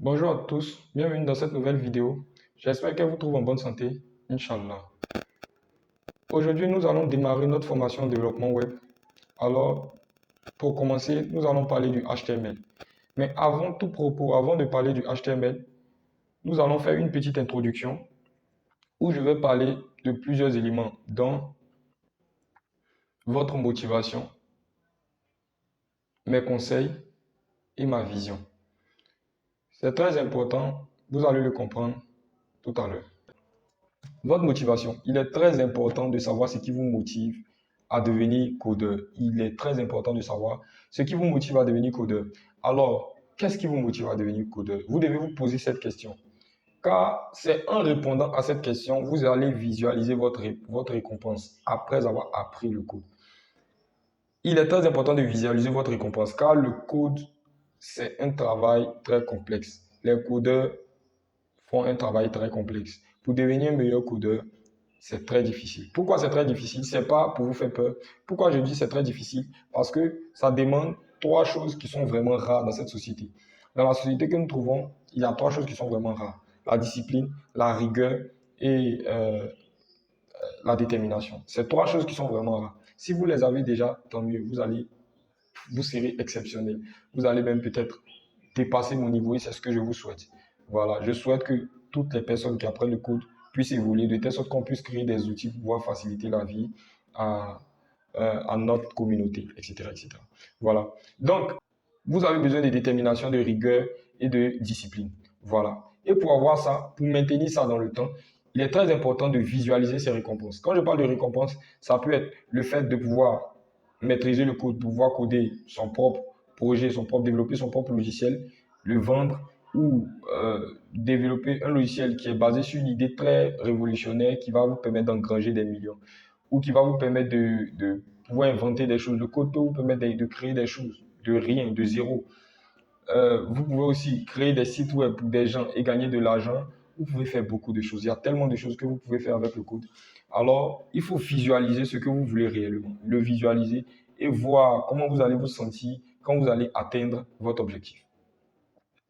Bonjour à tous, bienvenue dans cette nouvelle vidéo. J'espère qu'elle vous trouve en bonne santé, Inch'Allah. Aujourd'hui, nous allons démarrer notre formation en développement web. Alors, pour commencer, nous allons parler du HTML. Mais avant tout propos, avant de parler du HTML, nous allons faire une petite introduction où je vais parler de plusieurs éléments, dont votre motivation, mes conseils et ma vision. C'est très important, vous allez le comprendre tout à l'heure. Votre motivation, il est très important de savoir ce qui vous motive à devenir codeur. Il est très important de savoir ce qui vous motive à devenir codeur. Alors, qu'est-ce qui vous motive à devenir codeur? Vous devez vous poser cette question. Car c'est en répondant à cette question, vous allez visualiser votre récompense après avoir appris le code. Il est très important de visualiser votre récompense car le code, c'est un travail très complexe. Les codeurs font un travail très complexe. Pour devenir un meilleur codeur, c'est très difficile. Pourquoi c'est très difficile? C'est pas pour vous faire peur. Pourquoi je dis c'est très difficile? Parce que ça demande trois choses qui sont vraiment rares dans cette société. Dans la société que nous trouvons, il y a trois choses qui sont vraiment rares. La discipline, la rigueur et la détermination. C'est trois choses qui sont vraiment rares. Si vous les avez déjà, tant mieux. Vous serez exceptionnel. Vous allez même peut-être dépasser mon niveau et c'est ce que je vous souhaite. Voilà, je souhaite que toutes les personnes qui apprennent le code puissent évoluer de telle sorte qu'on puisse créer des outils pour pouvoir faciliter la vie à, à notre communauté, etc., etc. Voilà. Donc, vous avez besoin de détermination, de rigueur et de discipline. Voilà. Et pour avoir ça, pour maintenir ça dans le temps, il est très important de visualiser ces récompenses. Quand je parle de récompenses, ça peut être le fait de pouvoir maîtriser le code, pouvoir coder son propre projet, développer son propre logiciel, le vendre ou développer un logiciel qui est basé sur une idée très révolutionnaire qui va vous permettre d'engranger des millions ou qui va vous permettre de pouvoir inventer des choses. Le code peut vous permettre de créer des choses de rien, de zéro. Vous pouvez aussi créer des sites web pour des gens et gagner de l'argent. Vous pouvez faire beaucoup de choses. Il y a tellement de choses que vous pouvez faire avec le code. Alors, il faut visualiser ce que vous voulez réellement, le visualiser et voir comment vous allez vous sentir quand vous allez atteindre votre objectif.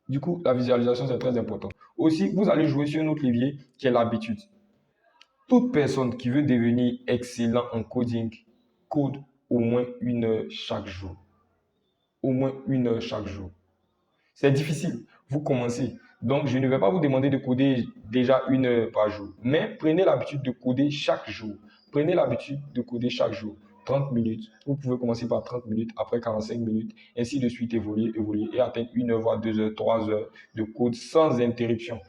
Du coup, la visualisation, c'est très important. Aussi, vous allez jouer sur un autre levier qui est l'habitude. Toute personne qui veut devenir excellent en coding code au moins 1 heure chaque jour. Au moins 1 heure chaque jour. C'est difficile. Vous commencez. Donc, je ne vais pas vous demander de coder déjà 1 heure par jour. Mais prenez l'habitude de coder chaque jour. Prenez l'habitude de coder chaque jour. 30 minutes. Vous pouvez commencer par 30 minutes, après 45 minutes, ainsi de suite, évoluer et atteindre 1 heure, voire 2 heures, 3 heures de code sans interruption.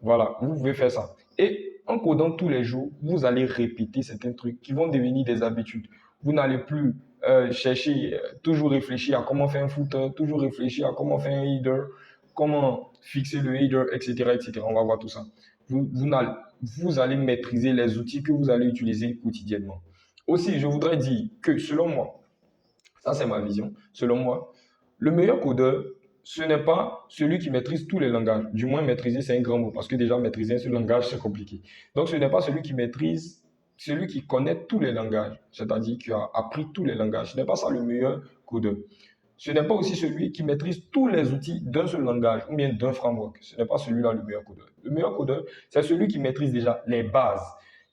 Voilà, vous pouvez faire ça. Et en codant tous les jours, vous allez répéter certains trucs qui vont devenir des habitudes. Vous n'allez plus chercher, toujours réfléchir à comment faire un footer, toujours réfléchir à comment faire un header, comment fixer le header, etc., etc. On va voir tout ça. Vous allez maîtriser les outils que vous allez utiliser quotidiennement. Aussi, je voudrais dire que selon moi, ça c'est ma vision, selon moi, le meilleur codeur, ce n'est pas celui qui maîtrise tous les langages. Du moins, maîtriser, c'est un grand mot, parce que déjà, maîtriser un seul langage, c'est compliqué. Donc, ce n'est pas celui qui maîtrise, celui qui connaît tous les langages, c'est-à-dire qui a appris tous les langages. Ce n'est pas ça le meilleur codeur. Ce n'est pas aussi celui qui maîtrise tous les outils d'un seul langage ou bien d'un framework. Ce n'est pas celui-là le meilleur codeur. Le meilleur codeur, c'est celui qui maîtrise déjà les bases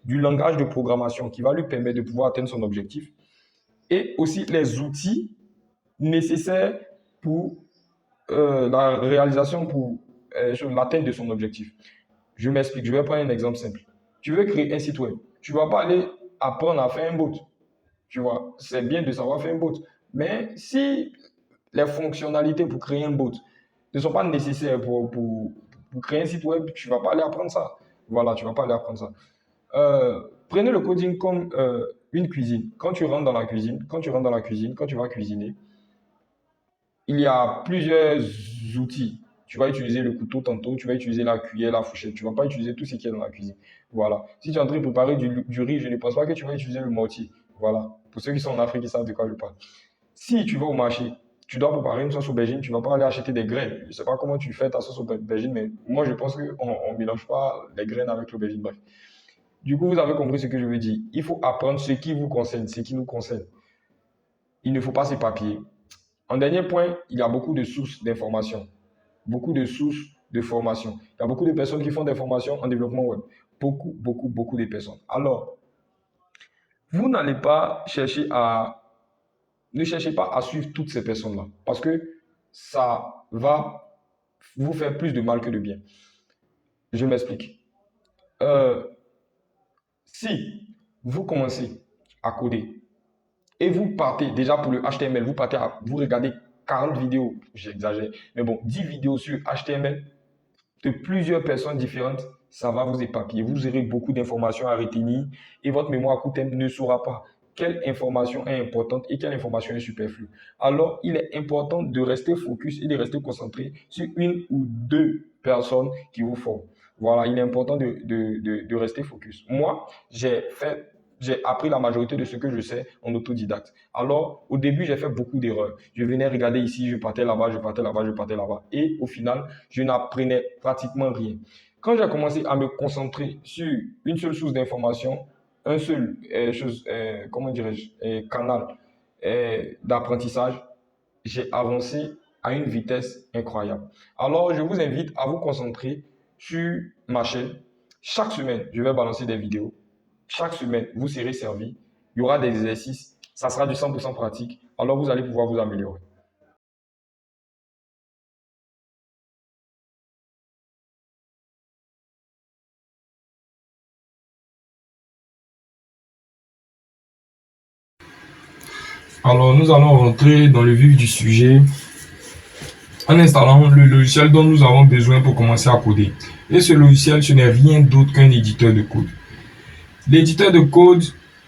du langage de programmation qui va lui permettre de pouvoir atteindre son objectif et aussi les outils nécessaires pour la réalisation, pour l'atteinte de son objectif. Je m'explique, je vais prendre un exemple simple. Tu veux créer un site web. Tu ne vas pas aller apprendre à faire un bot. Tu vois, c'est bien de savoir faire un bot. Mais si les fonctionnalités pour créer un bot ne sont pas nécessaires pour créer un site web, tu ne vas pas aller apprendre ça. Voilà, tu ne vas pas aller apprendre ça. Prenez le coding comme une cuisine. Quand tu rentres dans la cuisine, quand tu vas cuisiner, il y a plusieurs outils. Tu vas utiliser le couteau tantôt, tu vas utiliser la cuillère, la fourchette. Tu ne vas pas utiliser tout ce qui est dans la cuisine. Voilà. Si tu es en train de préparer du riz, je ne pense pas que tu vas utiliser le mortier. Voilà. Pour ceux qui sont en Afrique, ils savent de quoi je parle. Si tu vas au marché, tu dois préparer une sauce aubergine, tu ne vas pas aller acheter des graines. Je ne sais pas comment tu fais ta sauce aubergine, mais moi, je pense qu'on ne mélange pas les graines avec l'aubergine. Bref. Du coup, vous avez compris ce que je veux dire. Il faut apprendre ce qui vous concerne, ce qui nous concerne. Il ne faut pas s'éparpiller. En dernier point, il y a beaucoup de sources d'informations, beaucoup de sources de formation. Il y a beaucoup de personnes qui font des formations en développement web. Beaucoup de personnes. Alors, vous n'allez pas chercher à... Ne cherchez pas à suivre toutes ces personnes-là parce que ça va vous faire plus de mal que de bien. Je m'explique. Euh, si vous commencez à coder et vous partez déjà pour le HTML, vous regardez 40 vidéos, j'exagère, mais bon, 10 vidéos sur HTML de plusieurs personnes différentes, ça va vous éparpiller. Vous aurez beaucoup d'informations à retenir et votre mémoire à court terme ne saura pas quelle information est importante et quelle information est superflue. Alors, il est important de rester focus et de rester concentré sur une ou deux personnes qui vous forment. Voilà, il est important de rester focus. Moi, j'ai appris la majorité de ce que je sais en autodidacte. Alors, au début, j'ai fait beaucoup d'erreurs. Je venais regarder ici, je partais là-bas, je partais là-bas, je partais là-bas. Et au final, je n'apprenais pratiquement rien. Quand j'ai commencé à me concentrer sur une seule source d'information, un seul canal d'apprentissage, j'ai avancé à une vitesse incroyable. Alors, je vous invite à vous concentrer sur ma chaîne. Chaque semaine, je vais balancer des vidéos. Chaque semaine, vous serez servi. Il y aura des exercices. Ça sera du 100% pratique. Alors, vous allez pouvoir vous améliorer. Alors, nous allons rentrer dans le vif du sujet en installant le logiciel dont nous avons besoin pour commencer à coder. Et ce logiciel, ce n'est rien d'autre qu'un éditeur de code. L'éditeur de code,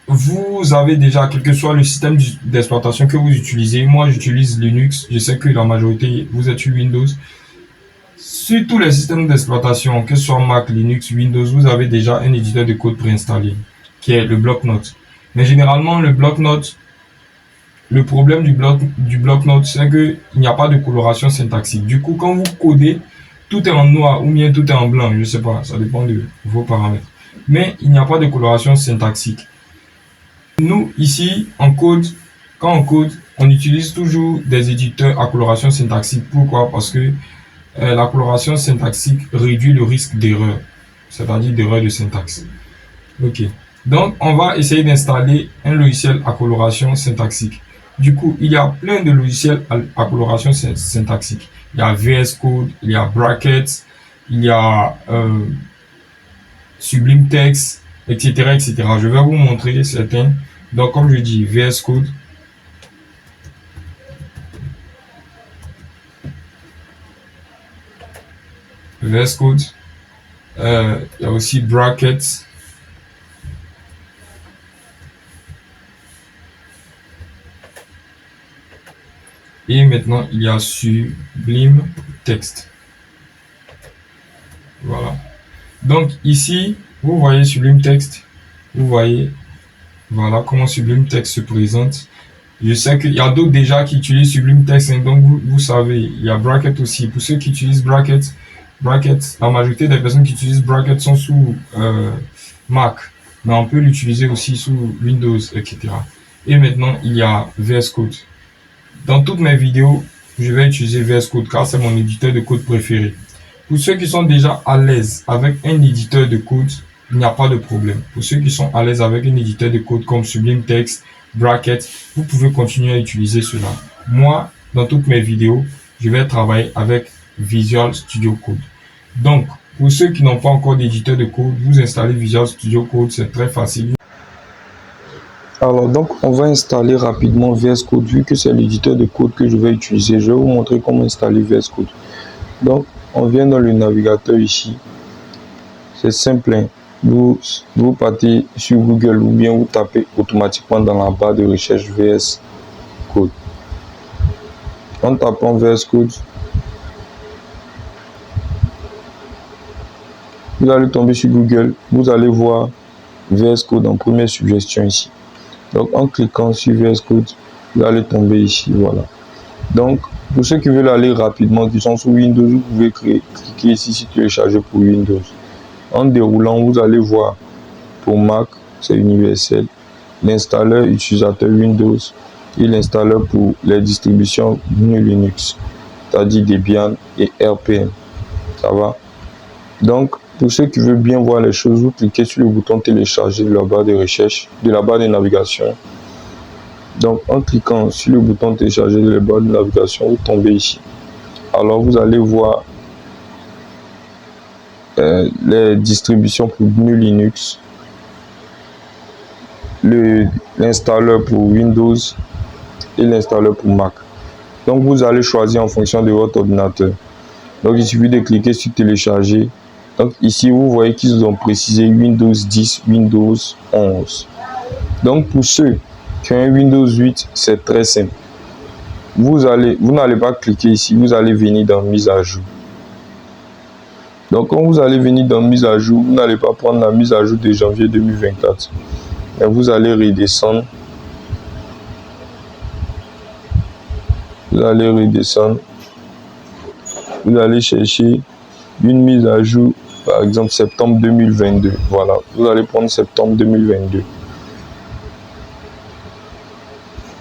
vous avez déjà, quel que soit le système d'exploitation que vous utilisez. Moi, j'utilise Linux. Je sais que la majorité, vous êtes sur Windows. Sur tous les systèmes d'exploitation, que ce soit Mac, Linux, Windows, vous avez déjà un éditeur de code préinstallé, qui est le bloc-notes. Mais généralement, le bloc-notes, le problème du bloc-notes, c'est qu'il n'y a pas de coloration syntaxique. Du coup, quand vous codez, tout est en noir ou bien tout est en blanc, je ne sais pas, ça dépend de vos paramètres. Mais il n'y a pas de coloration syntaxique. Nous, ici, quand on code, on utilise toujours des éditeurs à coloration syntaxique. Pourquoi? Parce que la coloration syntaxique réduit le risque d'erreur, c'est-à-dire d'erreur de syntaxe. Ok. Donc, on va essayer d'installer un logiciel à coloration syntaxique. Du coup, il y a plein de logiciels à coloration syntaxique. Il y a VS Code, il y a Brackets, il y a Sublime Text, etc., etc. Je vais vous montrer certains. Donc, comme je dis, VS Code. VS Code. Il y a aussi Brackets. Et maintenant, il y a Sublime Text. Voilà. Donc ici, vous voyez Sublime Text. Vous voyez, voilà comment Sublime Text se présente. Je sais qu'il y a d'autres déjà qui utilisent Sublime Text, hein, donc vous savez, il y a Bracket aussi. Pour ceux qui utilisent Bracket, la majorité des personnes qui utilisent Bracket sont sous Mac, mais on peut l'utiliser aussi sous Windows, etc. Et maintenant, il y a VS Code. Dans toutes mes vidéos, je vais utiliser VS Code car c'est mon éditeur de code préféré. Pour ceux qui sont déjà à l'aise avec un éditeur de code, il n'y a pas de problème. Pour ceux qui sont à l'aise avec un éditeur de code comme Sublime Text, Bracket, vous pouvez continuer à utiliser cela. Moi, dans toutes mes vidéos, je vais travailler avec Visual Studio Code. Donc, pour ceux qui n'ont pas encore d'éditeur de code, vous installez Visual Studio Code, c'est très facile. Alors, donc, on va installer rapidement VS Code. Vu que c'est l'éditeur de code que je vais utiliser, je vais vous montrer comment installer VS Code. Donc, on vient dans le navigateur ici. C'est simple, hein. Vous partez sur Google ou bien vous tapez automatiquement dans la barre de recherche VS Code. En tapant VS Code, vous allez tomber sur Google. Vous allez voir VS Code en première suggestion ici. Donc, en cliquant sur VS Code, vous allez tomber ici. Voilà. Donc, pour ceux qui veulent aller rapidement, qui sont sous Windows, vous pouvez cliquer ici sur télécharger pour Windows. En déroulant, vous allez voir pour Mac, c'est universel, l'installeur utilisateur Windows et l'installeur pour les distributions GNU Linux, c'est-à-dire Debian et RPM. Ça va? Donc, pour ceux qui veulent bien voir les choses, vous cliquez sur le bouton télécharger de la barre de recherche, de la barre de navigation. Donc, en cliquant sur le bouton télécharger de la barre de navigation, vous tombez ici. Alors, vous allez voir les distributions pour GNU Linux, l'installeur pour Windows et l'installeur pour Mac. Donc, vous allez choisir en fonction de votre ordinateur. Donc, il suffit de cliquer sur télécharger. Donc, ici, vous voyez qu'ils ont précisé Windows 10, Windows 11. Donc, pour ceux qui ont un Windows 8, c'est très simple. Vous n'allez pas cliquer ici, vous allez venir dans mise à jour. Donc, quand vous allez venir dans mise à jour, vous n'allez pas prendre la mise à jour de janvier 2024. Mais vous allez redescendre. Vous allez redescendre. Vous allez chercher une mise à jour, par exemple septembre 2022. Voilà, vous allez prendre septembre 2022.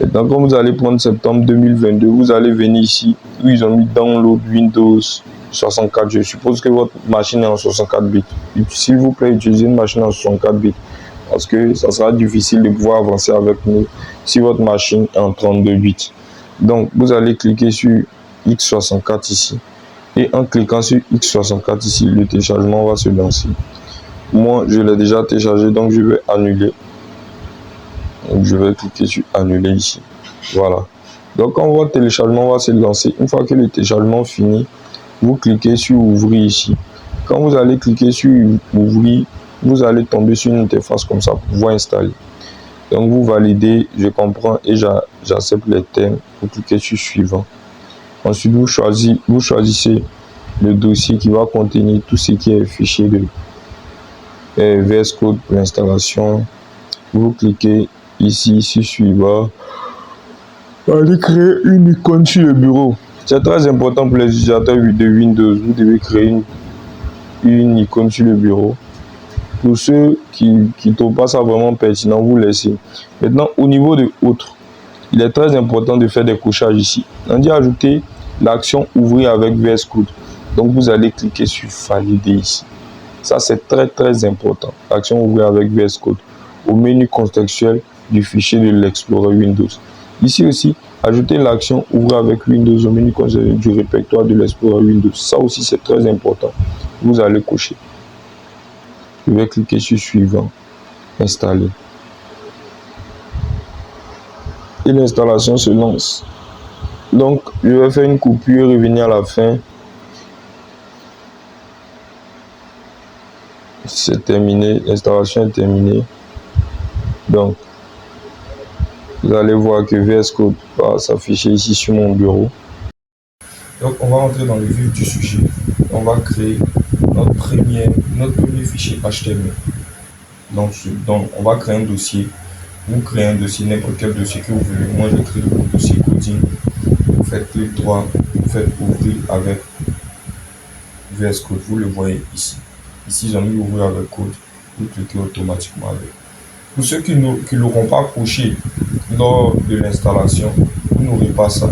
Et donc, quand vous allez prendre septembre 2022, vous allez venir ici où ils ont mis Download Windows 64. Je suppose que votre machine est en 64 bits. S'il vous plaît, utilisez une machine en 64 bits parce que ça sera difficile de pouvoir avancer avec nous si votre machine est en 32 bits. Donc, vous allez cliquer sur x64 ici. Et en cliquant sur x64 ici, le téléchargement va se lancer. Moi, je l'ai déjà téléchargé, donc je vais annuler. Donc, je vais cliquer sur annuler ici. Voilà. Donc, quand votre téléchargement va se lancer, une fois que le téléchargement finit, vous cliquez sur ouvrir ici. Quand vous allez cliquer sur ouvrir, vous allez tomber sur une interface comme ça pour pouvoir installer. Donc, vous validez, je comprends et j'accepte les termes. Vous cliquez sur suivant. Ensuite, vous choisissez le dossier qui va contenir tout ce qui est fichier de VS Code pour l'installation. Vous cliquez ici sur suivant. Vous allez créer une icône sur le bureau. C'est très important pour les utilisateurs de Windows. Vous devez créer une icône sur le bureau. Pour ceux qui ne trouvent pas ça vraiment pertinent, vous laissez. Maintenant, au niveau de autres, il est très important de faire des couchages ici. On dit ajouter l'action ouvrir avec VS Code. Donc, vous allez cliquer sur valider ici. Ça, c'est très important. L'action ouvrir avec VS Code au menu contextuel du fichier de l'Explorer Windows. Ici aussi, ajouter l'action ouvrir avec Windows au menu contextuel du répertoire de l'Explorer Windows. Ça aussi, c'est très important. Vous allez cocher. Je vais cliquer sur suivant, installer. Et l'installation se lance. Donc, je vais faire une coupure et revenir à la fin. C'est terminé, l'installation est terminée. Donc, vous allez voir que VS Code va s'afficher ici sur mon bureau. Donc, on va entrer dans le vif du sujet. On va créer notre premier fichier HTML. Donc, on va créer un dossier. Vous créez un dossier, n'importe quel dossier que vous voulez. Moi, je crée le dossier coding. Vous faites clic droit, vous faites ouvrir avec VS Code. Vous le voyez ici. Ici, ils ont mis ouvrir avec code. Vous cliquez automatiquement avec. Pour ceux qui n'auront pas coché lors de l'installation, vous n'aurez pas ça.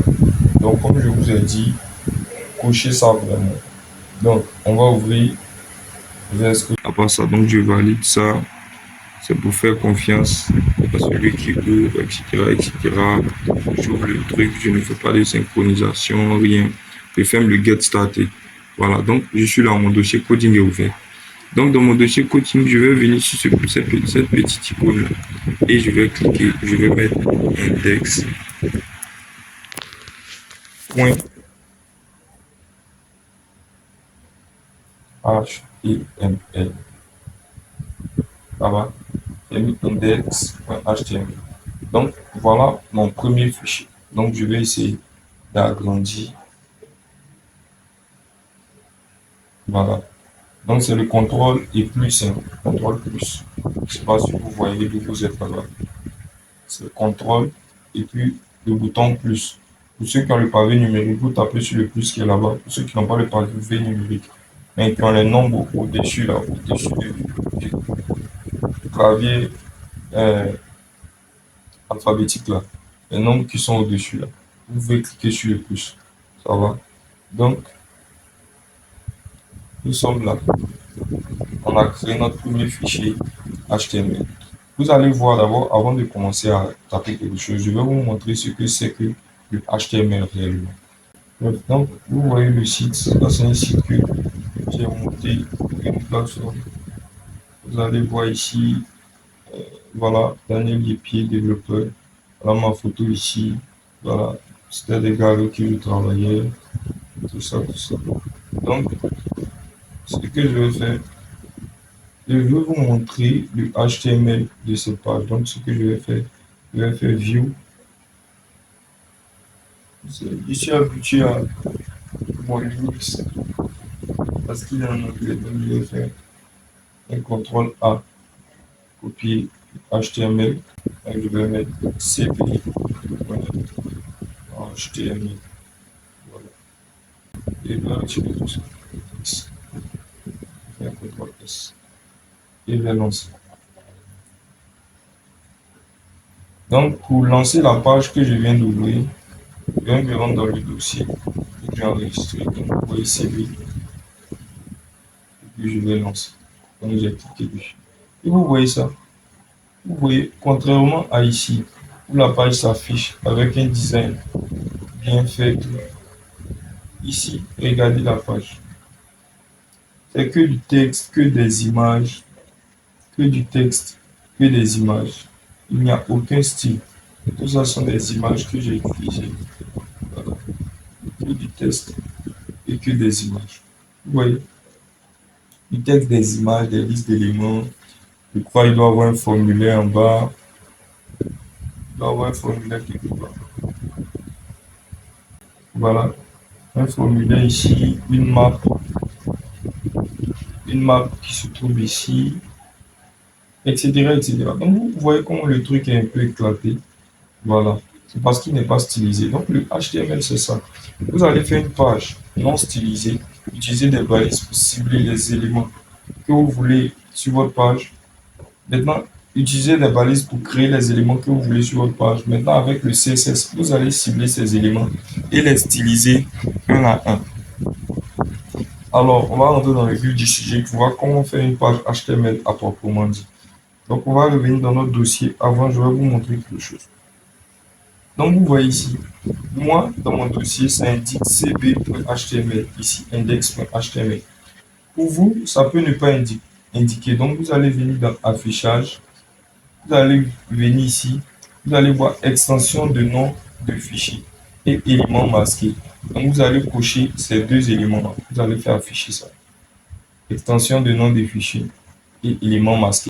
Donc, comme je vous ai dit, cochez ça vraiment. Donc, on va ouvrir VS Code. À part ça, donc je valide ça. C'est pour faire confiance à celui qui ouvre, etc., etc. J'ouvre le truc, je ne fais pas de synchronisation, rien. Je ferme le get started. Voilà, donc je suis là, mon dossier coding est ouvert. Donc dans mon dossier coding, je vais venir sur cette petite icône et je vais cliquer, je vais mettre index point HTML. Ça va? J'ai mis index.html. Donc voilà mon premier fichier. Donc je vais essayer d'agrandir. Voilà. Donc c'est le contrôle et plus simple. Contrôle plus. Je ne sais pas si vous voyez d'où vous êtes là. C'est le contrôle et puis le bouton plus. Pour ceux qui ont le pavé numérique, vous tapez sur le plus qui est là-bas. Pour ceux qui n'ont pas le pavé numérique, mais qui ont les nombres au-dessus là, au-dessus du clavier alphabétique là, les nombres qui sont au-dessus là. Vous pouvez cliquer sur le plus. Ça va. Donc, Nous sommes là. On a créé notre premier fichier HTML. Vous allez voir d'abord, avant de commencer à taper quelque chose, je vais vous montrer ce que c'est que le HTML réellement. Donc, vous voyez le site, ça c'est un site que j'ai monté une plateforme. Vous allez voir ici, voilà, Daniel Yepier, développeur. Voilà ma photo ici. Voilà, c'était des gars avec qui je travaillais, tout ça, tout ça. Donc, ce que je vais faire, je vais vous montrer le HTML de cette page. Donc, ce que je vais faire View. Je suis habitué à mon Linux parce qu'il est en anglais. Donc, je vais faire un CTRL A, copier HTML. Donc, je vais mettre CP, voilà, HTML. Voilà. Et là, je vais tout ça. Je vais faire un CTRL S. Et je vais lancer. Donc, pour lancer la page que je viens d'ouvrir, je vais me rendre dans le dossier que j'ai enregistré. Donc, vous voyez CV, et puis je vais lancer. Donc, j'ai cliqué dessus. Et vous voyez ça. Vous voyez, contrairement à ici, où la page s'affiche avec un design bien fait. Ici, regardez la page. C'est que du texte, que des images, que du texte, que des images. Il n'y a aucun style. Tout ça sont des images que j'ai utilisées. Voilà. Que du texte et que des images. Vous voyez, du texte, des images, des listes d'éléments. Je crois qu'il doit y avoir un formulaire en bas. Il doit y avoir un formulaire quelque part. Voilà, un formulaire ici, une map qui se trouve ici, etc., etc. Donc vous voyez comment le truc est un peu éclaté. Voilà, c'est parce qu'il n'est pas stylisé. Donc le HTML, c'est ça. Vous allez faire une page non stylisée, utiliser des balises pour cibler les éléments que vous voulez sur votre page. Maintenant, utilisez des balises pour créer les éléments que vous voulez sur votre page. Maintenant, avec le CSS, vous allez cibler ces éléments et les styliser un à un. Alors, on va rentrer dans le vif du sujet pour voir comment faire une page HTML à proprement dit. Donc, on va revenir dans notre dossier. Avant, je vais vous montrer quelque chose. Donc, vous voyez ici, moi, dans mon dossier, ça indique cb.html, ici, index.html. Pour vous, ça peut ne pas indiquer. Donc, vous allez venir dans Affichage. Vous allez venir ici. Vous allez voir Extension de nom de fichier et éléments masqués. Donc, vous allez cocher ces deux éléments-là. Vous allez faire afficher ça. Extension de nom de fichier et éléments masqués.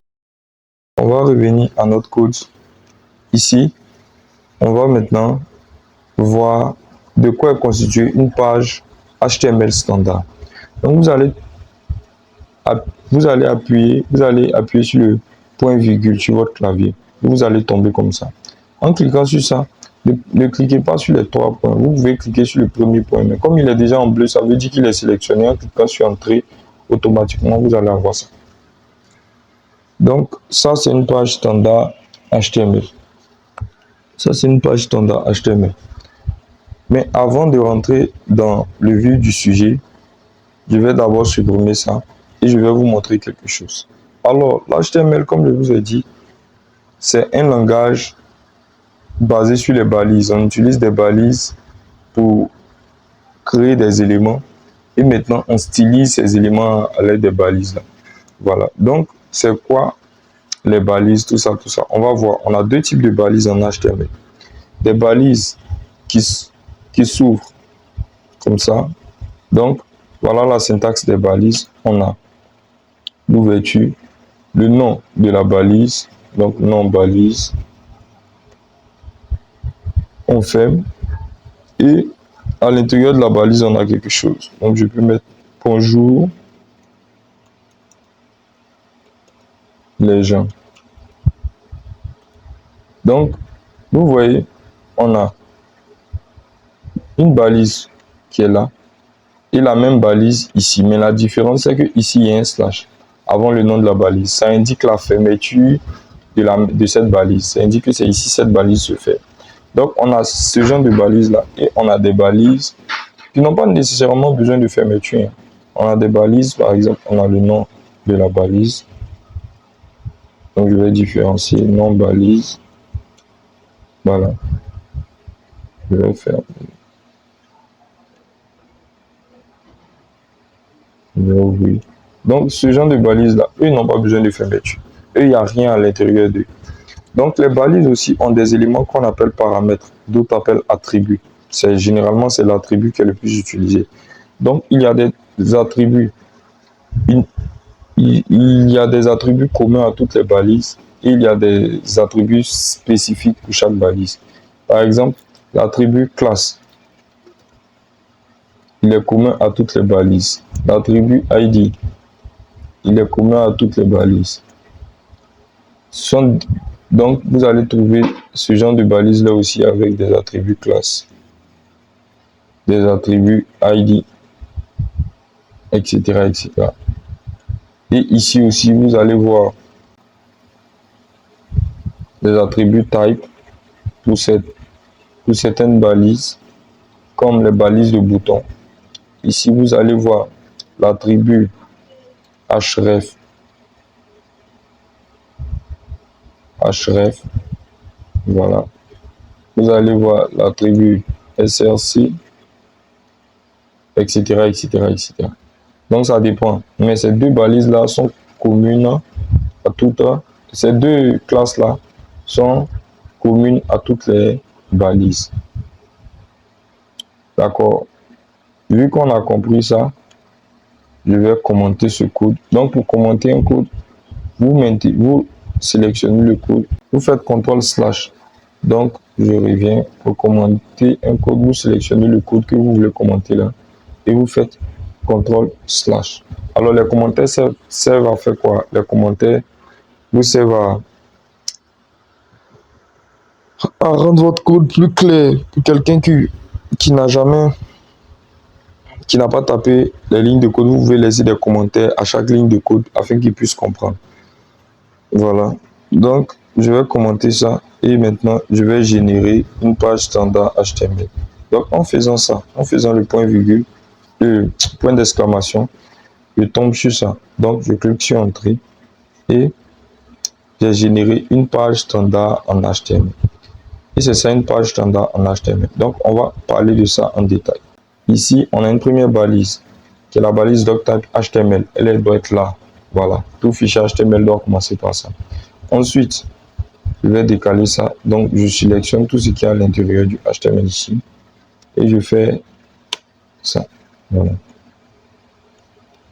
On va revenir à notre code. Ici, on va maintenant voir de quoi est constituée une page HTML standard. Donc vous allez appuyer sur le point virgule sur votre clavier. Vous allez tomber comme ça. En cliquant sur ça, ne cliquez pas sur les trois points. Vous pouvez cliquer sur le premier point. Mais comme il est déjà en bleu, ça veut dire qu'il est sélectionné. En cliquant sur Entrée, automatiquement, vous allez avoir ça. Donc, ça, c'est une page standard HTML. Ça, c'est une page standard HTML. Mais avant de rentrer dans le vif du sujet, je vais d'abord supprimer ça et je vais vous montrer quelque chose. Alors, l'HTML, comme je vous ai dit, c'est un langage basé sur les balises. On utilise des balises pour créer des éléments et maintenant on stylise ces éléments à l'aide des balises là. Voilà. Donc, c'est quoi les balises, tout ça, tout ça. On va voir. On a deux types de balises en HTML. Des balises qui s'ouvrent comme ça. Donc, voilà la syntaxe des balises. On a l'ouverture, le nom de la balise, donc nom balise. On ferme et à l'intérieur de la balise, on a quelque chose. Donc, je peux mettre bonjour les gens. Donc, vous voyez, on a une balise qui est là et la même balise ici. Mais la différence, c'est que ici il y a un slash avant le nom de la balise. Ça indique la fermeture de cette balise. Ça indique que c'est ici cette balise se fait. Donc, on a ce genre de balise là et on a des balises qui n'ont pas nécessairement besoin de fermeture. On a des balises, par exemple, on a le nom de la balise. Donc, je vais différencier nom balise. Voilà. Je vais faire 0,8. Donc, ce genre de balises-là, eux n'ont pas besoin de fermeture. Eux, il n'y a rien à l'intérieur d'eux. Donc, les balises aussi ont des éléments qu'on appelle paramètres, d'autres appellent attributs. Généralement, c'est l'attribut qui est le plus utilisé. Donc, il y a des attributs. Il y a des attributs communs à toutes les balises et il y a des attributs spécifiques pour chaque balise. Par exemple, l'attribut classe, il est commun à toutes les balises. L'attribut ID, il est commun à toutes les balises. Donc, vous allez trouver ce genre de balises là aussi avec des attributs classe, des attributs ID, etc., etc. Et ici aussi, vous allez voir des attributs type pour certaines balises, comme les balises de boutons. Ici, vous allez voir l'attribut href, voilà. Vous allez voir l'attribut src, etc., etc., etc. Donc, ça dépend. Mais ces deux balises-là sont communes à toutes. Ces deux classes-là sont communes à toutes les balises. D'accord. Vu qu'on a compris ça, je vais commenter ce code. Donc, pour commenter un code, vous sélectionnez le code, vous faites CTRL/. Donc, je reviens pour commenter un code, vous sélectionnez le code que vous voulez commenter là et vous faites CTRL/. Alors, les commentaires servent à faire quoi? Les commentaires vous servent à rendre votre code plus clair pour quelqu'un qui n'a pas tapé les lignes de code. Vous pouvez laisser des commentaires à chaque ligne de code afin qu'il puisse comprendre. Voilà. Donc, je vais commenter ça et maintenant, je vais générer une page standard HTML. Donc, en faisant ça, en faisant le point virgule, le point d'exclamation, je tombe sur ça. Donc, je clique sur Entrée et j'ai généré une page standard en HTML. Et c'est ça une page standard en HTML. Donc, on va parler de ça en détail. Ici, on a une première balise qui est la balise doctype HTML. Elle doit être là. Voilà. Tout fichier HTML doit commencer par ça. Ensuite, je vais décaler ça. Donc, je sélectionne tout ce qui est à l'intérieur du HTML ici. Et je fais ça. Voilà.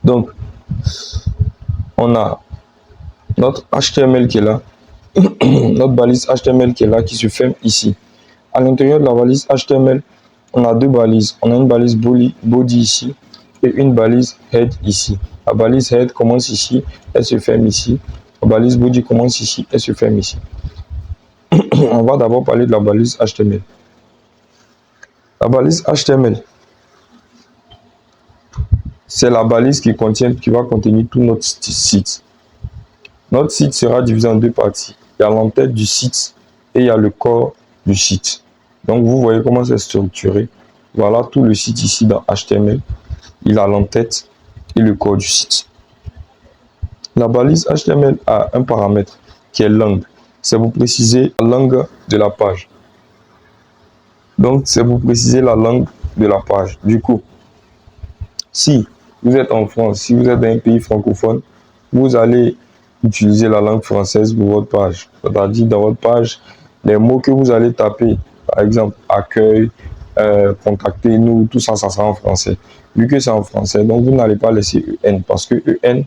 Donc, on a notre HTML qui est là. Notre balise HTML qui est là, qui se ferme ici. À l'intérieur de la balise HTML, on a deux balises. On a une balise body ici et une balise head ici. La balise head commence ici, elle se ferme ici. La balise body commence ici, elle se ferme ici. On va d'abord parler de la balise HTML. La balise HTML, c'est la balise qui va contenir tout notre site. Notre site sera divisé en deux parties. Il y a l'entête du site et il y a le corps du site. Donc, vous voyez comment c'est structuré. Voilà tout le site ici dans HTML. Il a l'entête et le corps du site. La balise HTML a un paramètre qui est lang. C'est pour préciser la langue de la page. Donc, c'est pour préciser la langue de la page. Du coup, si vous êtes en France, si vous êtes dans un pays francophone, vous allez utiliser la langue française pour votre page. C'est-à-dire, dans votre page, les mots que vous allez taper, par exemple, accueil, contactez-nous, tout ça, ça sera en français. Vu que c'est en français, donc vous n'allez pas laisser EN, parce que EN,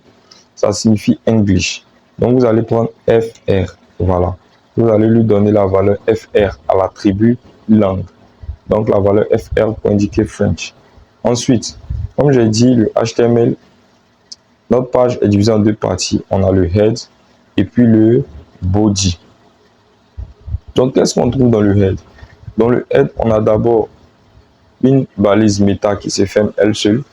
ça signifie English. Donc, vous allez prendre FR, voilà. Vous allez lui donner la valeur FR à l'attribut langue. Donc, la valeur FR pour indiquer French. Ensuite, comme j'ai dit, le HTML, notre page est divisée en deux parties. On a le head et puis le body. Donc, qu'est-ce qu'on trouve dans le head? Dans le head, on a d'abord une balise méta qui se ferme elle seule,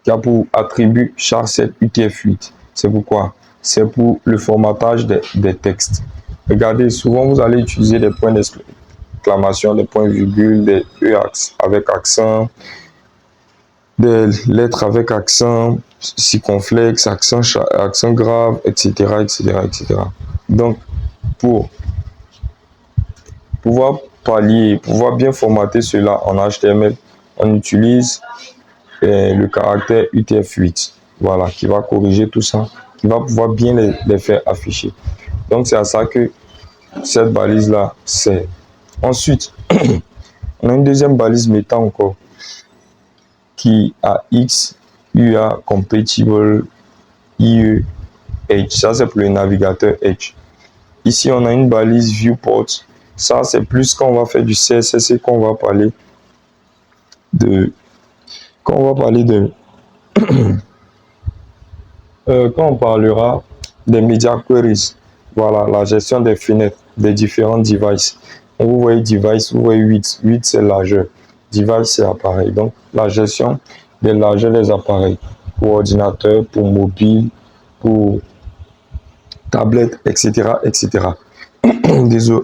qui a pour attribut char7 UTF-8. C'est pourquoi? C'est pour le formatage des textes. Regardez, souvent vous allez utiliser des points d'exclamation, des points virgules, des E avec accent, des lettres avec accent circonflexe, accent grave, etc., etc., etc. Donc, pour pouvoir pallier, pouvoir bien formater cela en HTML, on utilise le caractère UTF-8, voilà, qui va corriger tout ça, qui va pouvoir bien les faire afficher. Donc, c'est à ça que cette balise-là sert. Ensuite, on a une deuxième balise méta encore, qui a X, UA, Compatible, IE, Edge. Ça, c'est pour le navigateur Edge. Ici, on a une balise Viewport. Ça, c'est plus quand on va faire du CSS et qu'on va parler de... Quand on va parler de... quand on parlera des media queries, voilà, la gestion des fenêtres, des différents devices. Donc, vous voyez device, vous voyez 8. 8, c'est largeur. Device, c'est appareil. Donc, la gestion des largeurs des appareils. Pour ordinateur, pour mobile, pour tablette, etc., etc.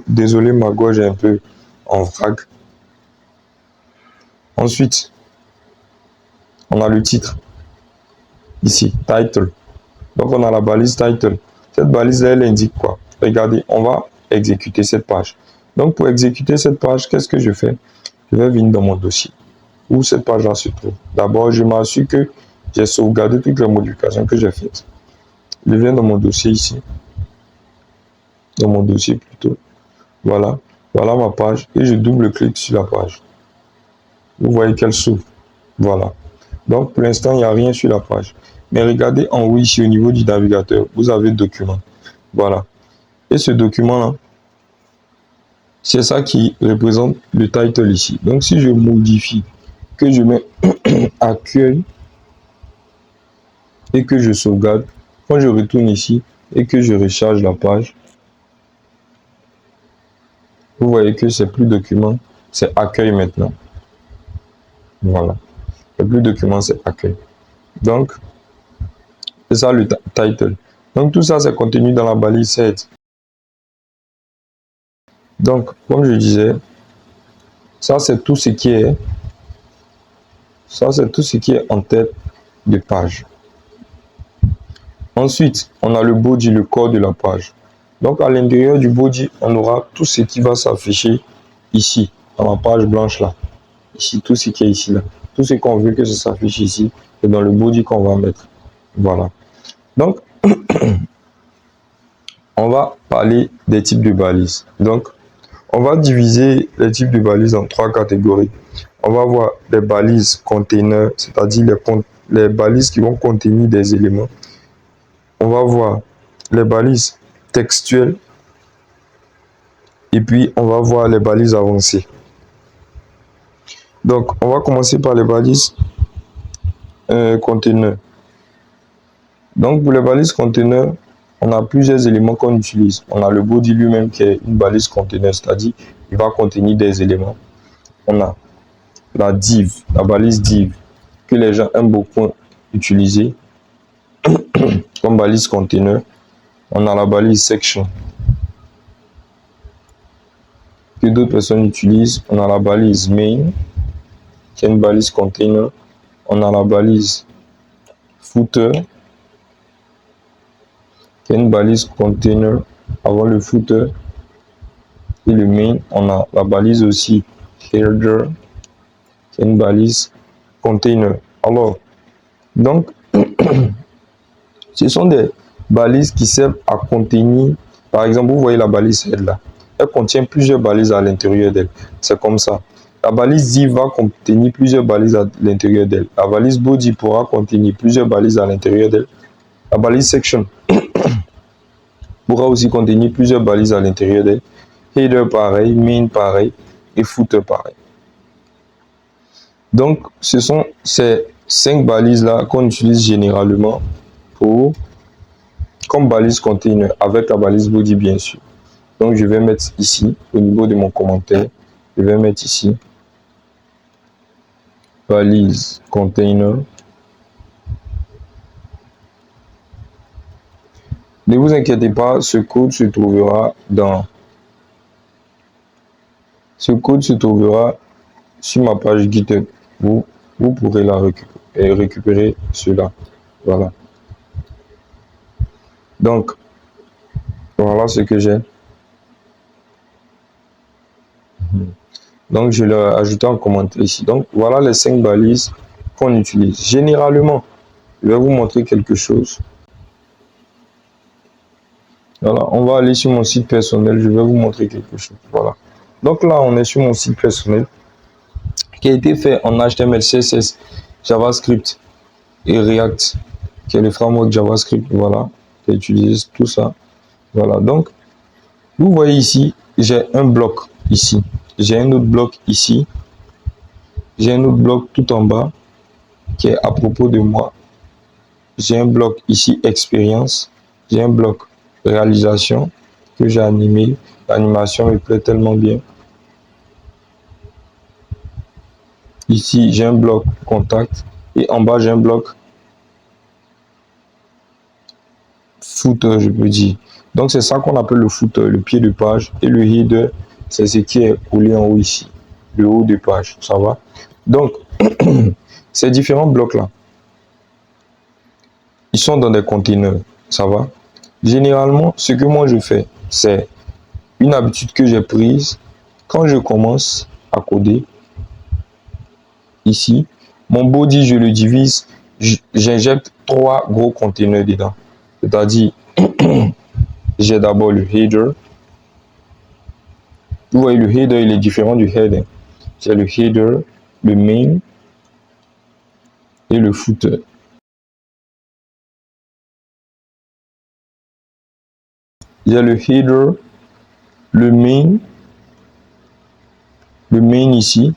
Désolé, ma gorge est un peu en vrac. Ensuite, on a le titre. Ici, title. Donc, on a la balise title. Cette balise, elle indique quoi? Regardez, on va exécuter cette page. Donc, pour exécuter cette page, qu'est-ce que je fais? Je vais venir dans mon dossier où cette page-là se trouve. D'abord, je m'assure que j'ai sauvegardé toutes les modifications que j'ai faites. Je viens dans mon dossier ici. Dans mon dossier plutôt. Voilà. Voilà ma page. Et je double-clique sur la page. Vous voyez qu'elle s'ouvre. Voilà. Donc, pour l'instant, il n'y a rien sur la page. Mais regardez en haut ici, au niveau du navigateur, vous avez document. Voilà. Et ce document-là, c'est ça qui représente le title ici. Donc, si je modifie, que je mets accueil et que je sauvegarde, quand je retourne ici et que je recharge la page, vous voyez que c'est plus document, c'est accueil maintenant. Voilà. C'est plus document, c'est accueil. Donc, c'est ça le title. Donc, tout ça, c'est contenu dans la balise head. Donc, comme je disais, ça, c'est tout ce qui est en tête de page. Ensuite, on a le body, le corps de la page. Donc, à l'intérieur du body, on aura tout ce qui va s'afficher ici, dans la page blanche là. Ici, tout ce qui est ici là. Tout ce qu'on veut que ça s'affiche ici, c'est dans le body qu'on va mettre. Voilà. Donc, on va parler des types de balises. Donc, on va diviser les types de balises en 3 catégories. On va voir les balises containers, c'est-à-dire les balises qui vont contenir des éléments. On va voir les balises textuelles et puis on va voir les balises avancées. Donc, on va commencer par les balises containers. Donc, pour les balises containers, on a plusieurs éléments qu'on utilise. On a le body lui-même qui est une balise container, c'est-à-dire il va contenir des éléments. On a la div, la balise div, que les gens aiment beaucoup utiliser comme balise container. On a la balise section que d'autres personnes utilisent. On a la balise main qui est une balise container. On a la balise footer qui est une balise container avant le footer et le main. On a la balise aussi header qui est une balise container. Alors, donc, ce sont des balises qui servent à contenir, par exemple, vous voyez la balise head là, elle contient plusieurs balises à l'intérieur d'elle. C'est comme ça. La balise div va contenir plusieurs balises à l'intérieur d'elle. La balise body pourra contenir plusieurs balises à l'intérieur d'elle. La balise section pourra aussi contenir plusieurs balises à l'intérieur d'elle. Header pareil, main pareil et footer pareil. Donc, ce sont ces 5 balises là qu'on utilise généralement comme balise container avec la balise body bien sûr. Donc, je vais mettre ici, au niveau de mon commentaire, je vais mettre ici balise container. Ne vous inquiétez pas, ce code se trouvera sur ma page GitHub. Vous vous pourrez récupérer cela. Voilà. Donc, voilà ce que j'ai. Donc, je l'ai ajouté en commentaire ici. Donc, voilà les 5 balises qu'on utilise. Généralement, je vais vous montrer quelque chose. Voilà, on va aller sur mon site personnel. Je vais vous montrer quelque chose. Voilà. Donc là, on est sur mon site personnel qui a été fait en HTML, CSS, JavaScript et React, qui est le framework JavaScript. Voilà, qui utilise tout ça. Voilà, donc, vous voyez ici, j'ai un bloc ici. J'ai un autre bloc ici. J'ai un autre bloc tout en bas qui est à propos de moi. J'ai un bloc ici, expérience. J'ai un bloc réalisation que j'ai animé. L'animation me plaît tellement bien. Ici, j'ai un bloc contact. Et en bas, j'ai un bloc footer, je peux dire. Donc, c'est ça qu'on appelle le footer, le pied de page. Et le header, c'est ce qui est collé en haut ici. Le haut de page, ça va? Donc, ces différents blocs-là, ils sont dans des conteneurs, ça va? Généralement, ce que moi je fais, c'est une habitude que j'ai prise quand je commence à coder. Ici, mon body, je le divise, j'injecte 3 gros conteneurs dedans. C'est-à-dire, j'ai d'abord le header. Vous voyez, le header, il est différent du header. J'ai le header, le main et le footer. J'ai le header, le main ici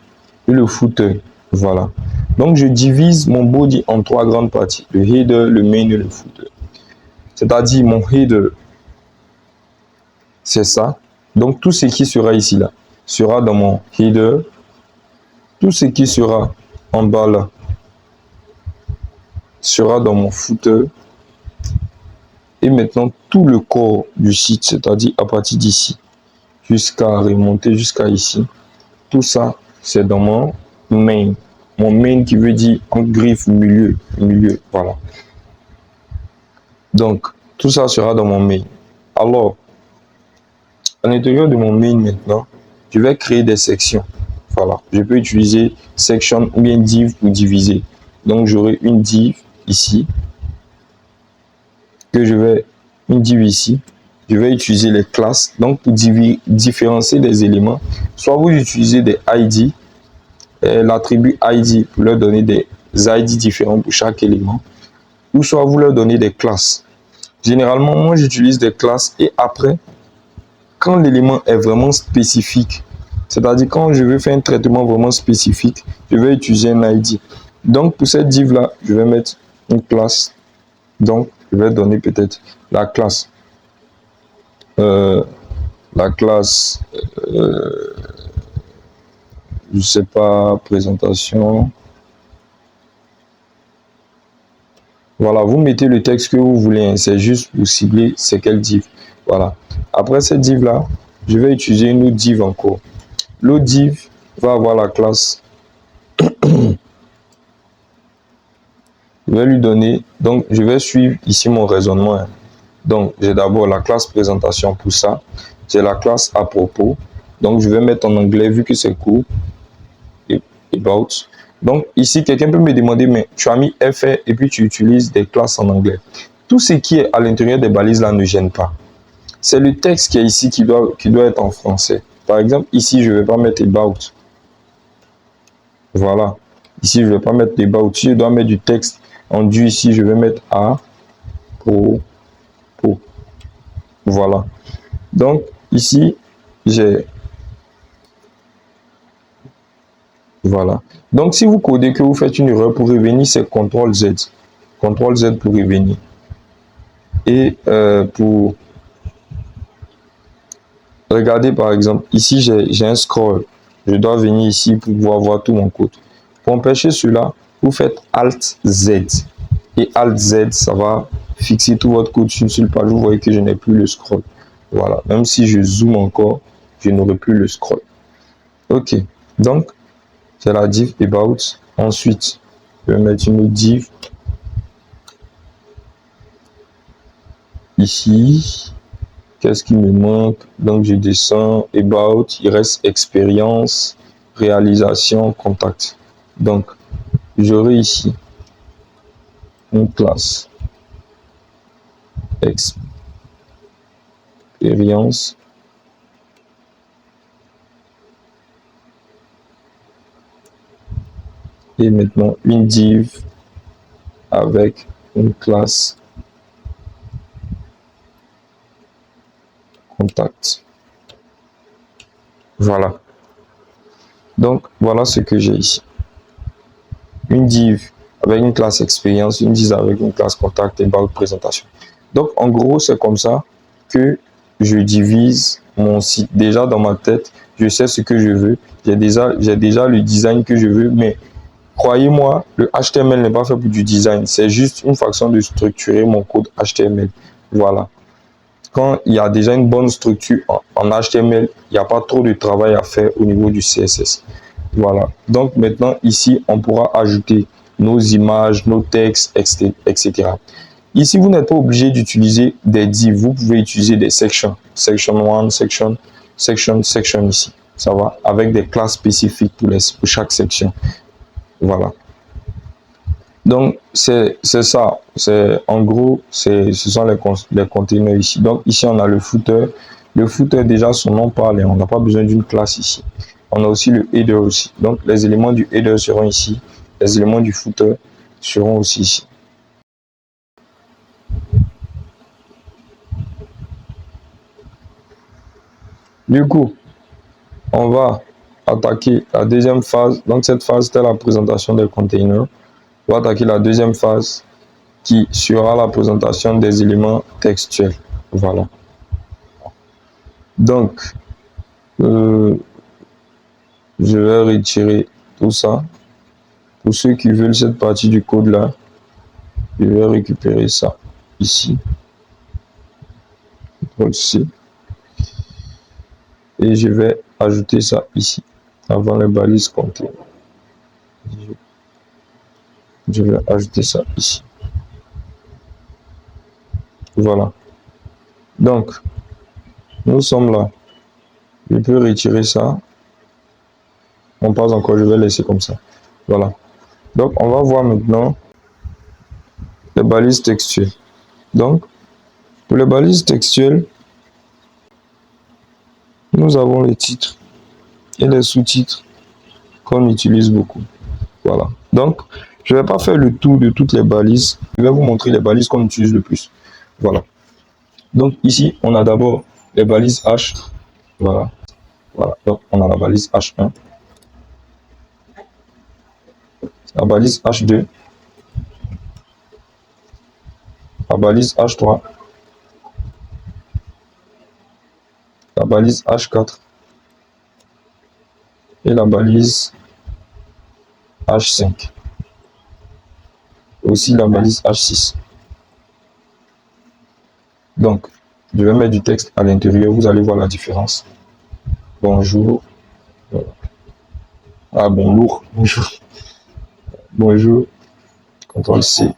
et le footer. Voilà. Donc, je divise mon body en 3 grandes parties. Le header, le main et le footer. C'est-à-dire, mon header, c'est ça. Donc, tout ce qui sera ici, là, sera dans mon header. Tout ce qui sera en bas, là, sera dans mon footer. Et maintenant, tout le corps du site, c'est-à-dire à partir d'ici, jusqu'à remonter jusqu'à ici, tout ça, c'est dans mon main. Mon main qui veut dire en griffe milieu, voilà. Donc, tout ça sera dans mon main. Alors, à l'intérieur de mon main maintenant, je vais créer des sections. Voilà, je peux utiliser section ou bien div pour diviser. Donc, j'aurai une div ici, une div ici. Je vais utiliser les classes. Donc, pour différencier des éléments, soit vous utilisez des ID, l'attribut ID pour leur donner des ID différents pour chaque élément, ou soit vous leur donnez des classes. Généralement, moi, j'utilise des classes et après, quand l'élément est vraiment spécifique, c'est-à-dire quand je veux faire un traitement vraiment spécifique, je vais utiliser un ID. Donc, pour cette div-là, je vais mettre une classe. Donc, je vais donner peut-être la classe. Je sais pas, présentation. Voilà, vous mettez le texte que vous voulez, hein, c'est juste pour cibler c'est quelle div. Voilà. Après cette div là, je vais utiliser une autre div encore. L'autre div va avoir la classe. Je vais lui donner, donc je vais suivre ici mon raisonnement. Hein. Donc j'ai d'abord la classe présentation pour ça. J'ai la classe à propos. Donc je vais mettre en anglais vu que c'est court. About. Donc ici, quelqu'un peut me demander, mais tu as mis FR et puis tu utilises des classes en anglais. Tout ce qui est à l'intérieur des balises là ne gêne pas. C'est le texte qui est ici qui doit être en français. Par exemple, ici, je ne vais pas mettre about. Voilà. Ici, je ne vais pas mettre about. Si je dois mettre du texte en du ici, je vais mettre à pro. Voilà. Donc, ici, j'ai... Voilà. Donc, si vous codez que vous faites une erreur pour revenir, c'est CTRL Z. CTRL Z pour revenir. Et pour... Regardez par exemple, ici j'ai un scroll. Je dois venir ici pour pouvoir voir tout mon code. Pour empêcher cela, vous faites Alt Z. Et Alt Z, ça va fixer tout votre code sur une seule page. Vous voyez que je n'ai plus le scroll. Voilà. Même si je zoome encore, je n'aurai plus le scroll. Ok. Donc, j'ai la div about Ensuite, je vais mettre une autre div. Ici, qu'est-ce qui me manque? Donc, je descends, about, il reste expérience, réalisation, contact. Donc, j'aurai ici une classe expérience et maintenant une div avec une classe contact. Voilà. Donc, voilà ce que j'ai ici. Une div avec une classe expérience, une div avec une classe contact et barre de présentation. Donc, en gros, c'est comme ça que je divise mon site. Déjà, dans ma tête, je sais ce que je veux. J'ai déjà le design que je veux, mais croyez-moi, le HTML n'est pas fait pour du design. C'est juste une façon de structurer mon code HTML. Voilà. Quand il y a déjà une bonne structure en HTML, il n'y a pas trop de travail à faire au niveau du CSS. Voilà. Donc maintenant, ici, on pourra ajouter nos images, nos textes, etc. Ici, vous n'êtes pas obligé d'utiliser des divs. Vous pouvez utiliser des sections. Section 1, section ici. Ça va. Avec des classes spécifiques pour chaque section. Voilà. Donc, c'est ça. En gros, ce sont les conteneurs ici. Donc, ici, on a le footer. Le footer, déjà, son nom parle et on n'a pas besoin d'une classe ici. On a aussi le header aussi. Donc, les éléments du header seront ici. Les éléments du footer seront aussi ici. Du coup, on va attaquer la deuxième phase. Donc, cette phase, c'était la présentation des containers. On va attaquer la deuxième phase qui sera la présentation des éléments textuels. Voilà. Donc, je vais retirer tout ça. Pour ceux qui veulent cette partie du code là, je vais récupérer ça ici. Ici. Et je vais ajouter ça ici, avant les balises comptées. Je vais ajouter ça ici. Voilà. Donc, nous sommes là. Je peux retirer ça. On passe encore, je vais laisser comme ça. Voilà. Donc, on va voir maintenant les balises textuelles. Donc, pour les balises textuelles, nous avons les titres et les sous-titres qu'on utilise beaucoup. Voilà. Donc, je ne vais pas faire le tour de toutes les balises. Je vais vous montrer les balises qu'on utilise le plus. Voilà. Donc, ici, on a d'abord les balises H. Voilà. Voilà. Donc, on a la balise H1. La balise H2. La balise H3. La balise H4. Et la balise H5. Aussi la balise H6. Donc, je vais mettre du texte à l'intérieur. Vous allez voir la différence. Bonjour. Ah, bonjour. Bonjour. Bonjour. CTRL-C.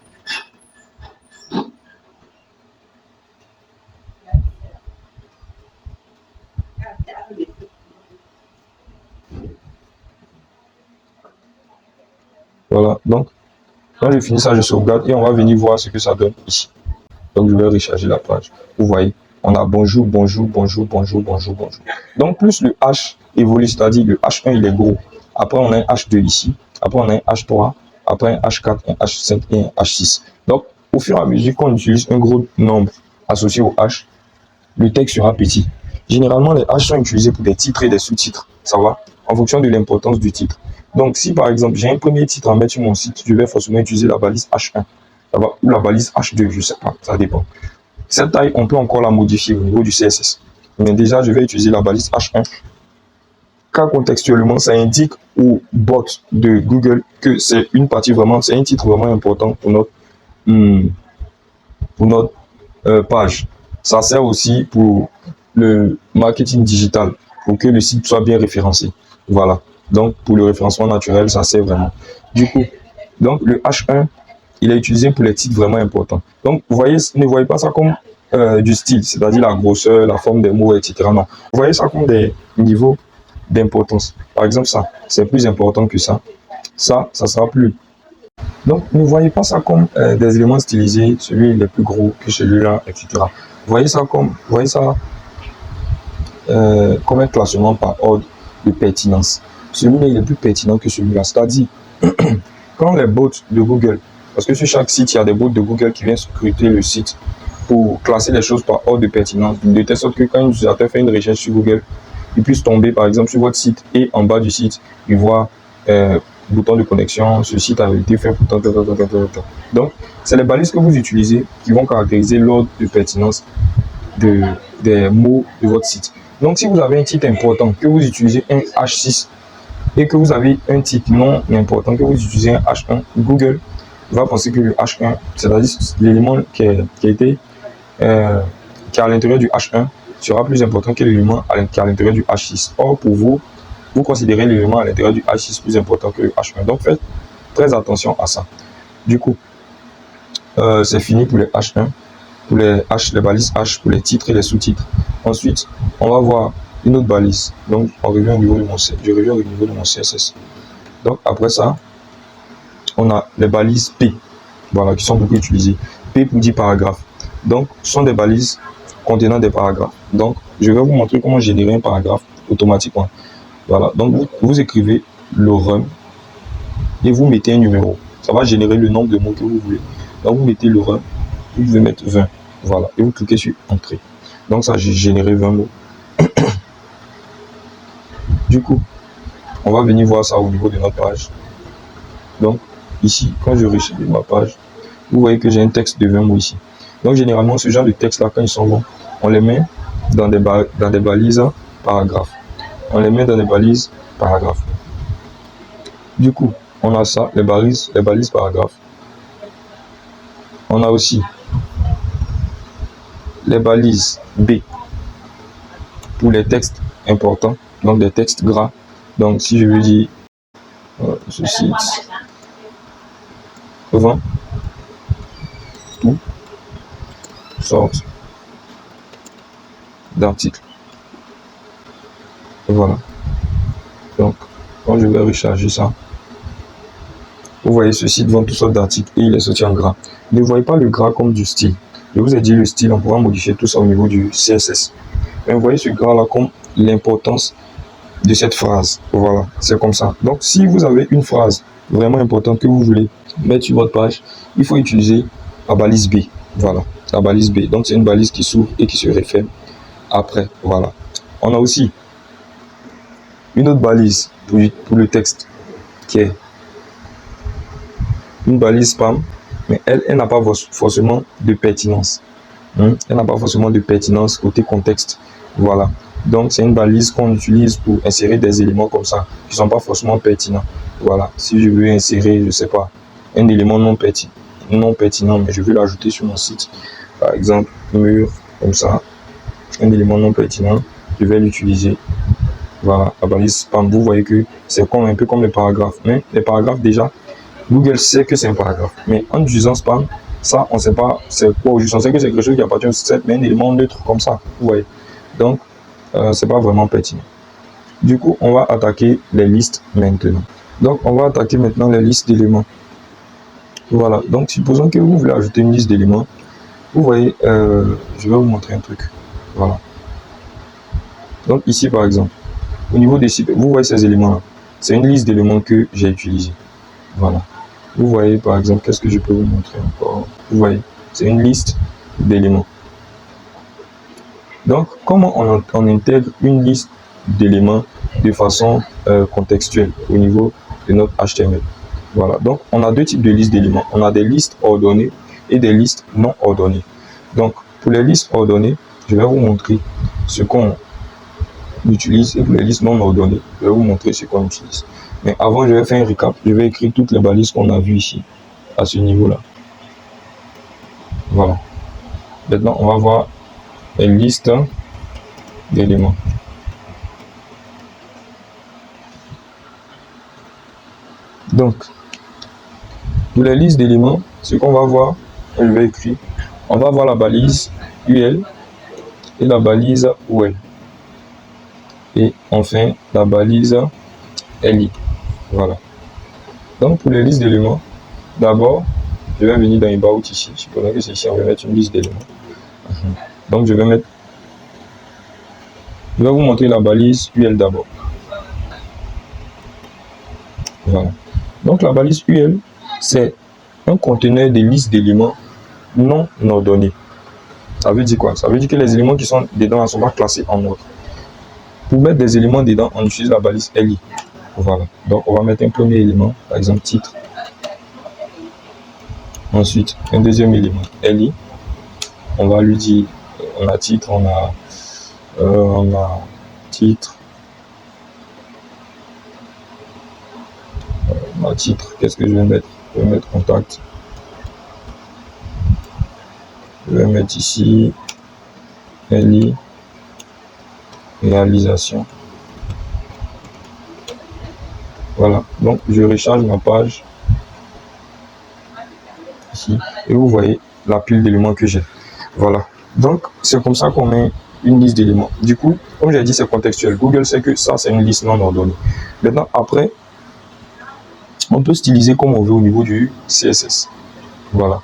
Voilà. Donc, quand j'ai fini ça, je sauvegarde et on va venir voir ce que ça donne ici. Donc, je vais recharger la page. Vous voyez, on a bonjour, bonjour, bonjour, bonjour, bonjour, bonjour. Donc, plus le H évolue, c'est-à-dire le H1, il est gros. Après, on a un H2 ici. Après, on a un H3. Après, un H4, un H5 et un H6. Donc, au fur et à mesure qu'on utilise un gros nombre associé au H, le texte sera petit. Généralement, les H sont utilisés pour des titres et des sous-titres. Ça va? En fonction de l'importance du titre. Donc, si par exemple, j'ai un premier titre à mettre sur mon site, je vais forcément utiliser la balise H1. Ça va? Ou la balise H2, je ne sais pas. Ça dépend. Cette taille, on peut encore la modifier au niveau du CSS. Mais déjà, je vais utiliser la balise H1. Car contextuellement, ça indique au bot de Google que c'est une partie vraiment, c'est un titre vraiment important pour notre page. Ça sert aussi pour le marketing digital, pour que le site soit bien référencé. Voilà. Donc, pour le référencement naturel, ça sert vraiment. Du coup, donc le H1, il est utilisé pour les titres vraiment importants. Donc, vous voyez, ne voyez pas ça comme du style, c'est-à-dire la grosseur, la forme des mots, etc. Non. Vous voyez ça comme des niveaux d'importance. Par exemple, ça, c'est plus important que ça. Ça sera plus. Donc, ne voyez pas ça comme des éléments stylisés, celui il est plus gros que celui-là, etc. Voyez ça comme un classement par ordre de pertinence. Celui-là, il est plus pertinent que celui-là. C'est-à-dire, quand les bots de Google, parce que sur chaque site, il y a des bots de Google qui viennent scruter le site pour classer les choses par ordre de pertinence, de telle sorte que quand un utilisateur fait une recherche sur Google, il puisse tomber par exemple sur votre site et en bas du site, il voit bouton de connexion, ce site a été fait pour tant. Donc, c'est les balises que vous utilisez qui vont caractériser l'ordre de pertinence des mots de votre site. Donc, si vous avez un titre important, que vous utilisez un H6 et que vous avez un titre non important, que vous utilisez un H1, Google va penser que le H1, c'est-à-dire l'élément qui est à l'intérieur du H1 sera plus important que l'élément qui est à l'intérieur du H6. Or, pour vous, vous considérez l'élément à l'intérieur du H6 plus important que le H1. Donc, faites très attention à ça. Du coup, c'est fini pour les H1, pour les balises H, pour les titres et les sous-titres. Ensuite, on va voir une autre balise. Donc, on revient au niveau de mon CSS. Donc, après ça, on a les balises P, voilà, qui sont beaucoup utilisées. P pour dire paragraphe. Donc, ce sont des balises contenant des paragraphes. Donc, je vais vous montrer comment générer un paragraphe automatiquement. Voilà, donc vous écrivez le run et vous mettez un numéro. Ça va générer le nombre de mots que vous voulez. Donc, vous mettez le run, vous pouvez mettre 20. Voilà, et vous cliquez sur Entrée. Donc, ça j'ai généré 20 mots. Du coup, on va venir voir ça au niveau de notre page. Donc, ici, quand je recharge ma page, vous voyez que j'ai un texte de 20 mots ici. Donc, généralement, ce genre de texte-là, quand ils sont longs, on les met dans des balises paragraphes. On les met dans des balises paragraphes. Du coup, on a ça, les balises paragraphes. On a aussi les balises B pour les textes importants, donc des textes gras. Donc, si je veux dire ce site vend tout sorte d'articles. Voilà. Donc, quand je vais recharger ça, vous voyez ce site vend toutes sortes d'articles et il est sorti en gras. Ne voyez pas le gras comme du style. Je vous ai dit le style, on pourra modifier tout ça au niveau du CSS. Mais vous voyez ce gras là comme l'importance de cette phrase. Voilà, c'est comme ça. Donc, si vous avez une phrase vraiment importante que vous voulez mettre sur votre page, il faut utiliser la balise B. Voilà, la balise B. Donc, c'est une balise qui s'ouvre et qui se referme après. Voilà. On a aussi une autre balise pour le texte qui est une balise spam, mais elle n'a pas forcément de pertinence. Elle n'a pas forcément de pertinence côté contexte. Voilà. Donc, c'est une balise qu'on utilise pour insérer des éléments comme ça, qui ne sont pas forcément pertinents. Voilà. Si je veux insérer, je ne sais pas, un élément non pertinent, mais je veux l'ajouter sur mon site. Par exemple, mur, comme ça, un élément non pertinent, je vais l'utiliser. Voilà, la balise spam. Vous voyez que c'est un peu comme les paragraphes. Mais les paragraphes, déjà, Google sait que c'est un paragraphe. Mais en utilisant spam, ça, on ne sait pas c'est quoi. On sait que c'est quelque chose qui appartient au site, mais un élément neutre comme ça. Vous voyez. Donc, c'est pas vraiment pertinent. Du coup, on va attaquer les listes maintenant. Donc, on va attaquer maintenant les listes d'éléments. Voilà. Donc, supposons que vous voulez ajouter une liste d'éléments. Vous voyez, je vais vous montrer un truc. Voilà. Donc, ici, par exemple, au niveau des sites, vous voyez ces éléments-là. C'est une liste d'éléments que j'ai utilisée. Voilà. Vous voyez, par exemple, qu'est-ce que je peux vous montrer encore? Vous voyez, c'est une liste d'éléments. Donc, comment on intègre une liste d'éléments de façon contextuelle au niveau de notre HTML? Voilà. Donc, on a deux types de listes d'éléments. On a des listes ordonnées et des listes non ordonnées. Donc, pour les listes ordonnées, je vais vous montrer ce qu'on utilise, et pour les listes non ordonnées, je vais vous montrer ce qu'on utilise. Mais avant, je vais faire un récap. Je vais écrire toutes les balises qu'on a vues ici, à ce niveau-là. Voilà. Maintenant, on va voir les listes d'éléments. Donc, pour les listes d'éléments, ce qu'on va voir, je vais écrire, on va voir la balise UL et la balise OL. Et enfin, la balise LI. Voilà. Donc, pour les listes d'éléments, d'abord, je vais venir dans About ici. Je connais que c'est ici, on va mettre une liste d'éléments. Donc, je vais vous montrer la balise UL d'abord. Voilà. Donc, la balise UL, c'est un conteneur de listes d'éléments non ordonnés. Ça veut dire quoi? Ça veut dire que les éléments qui sont dedans ne sont pas classés en ordre. Pour mettre des éléments dedans, on utilise la balise LI. Voilà. Donc, on va mettre un premier élément, par exemple titre. Ensuite, un deuxième élément, LI. On va lui dire, on a titre, on a titre. On a titre. Qu'est-ce que je vais mettre? Je vais mettre contact. Je vais mettre ici LI. Réalisation. Voilà. Donc, je recharge ma page. Ici, et vous voyez la pile d'éléments que j'ai. Voilà. Donc, c'est comme ça qu'on met une liste d'éléments. Du coup, comme j'ai dit, c'est contextuel. Google sait que ça, c'est une liste non ordonnée. Maintenant, après, on peut styliser comme on veut au niveau du CSS. Voilà.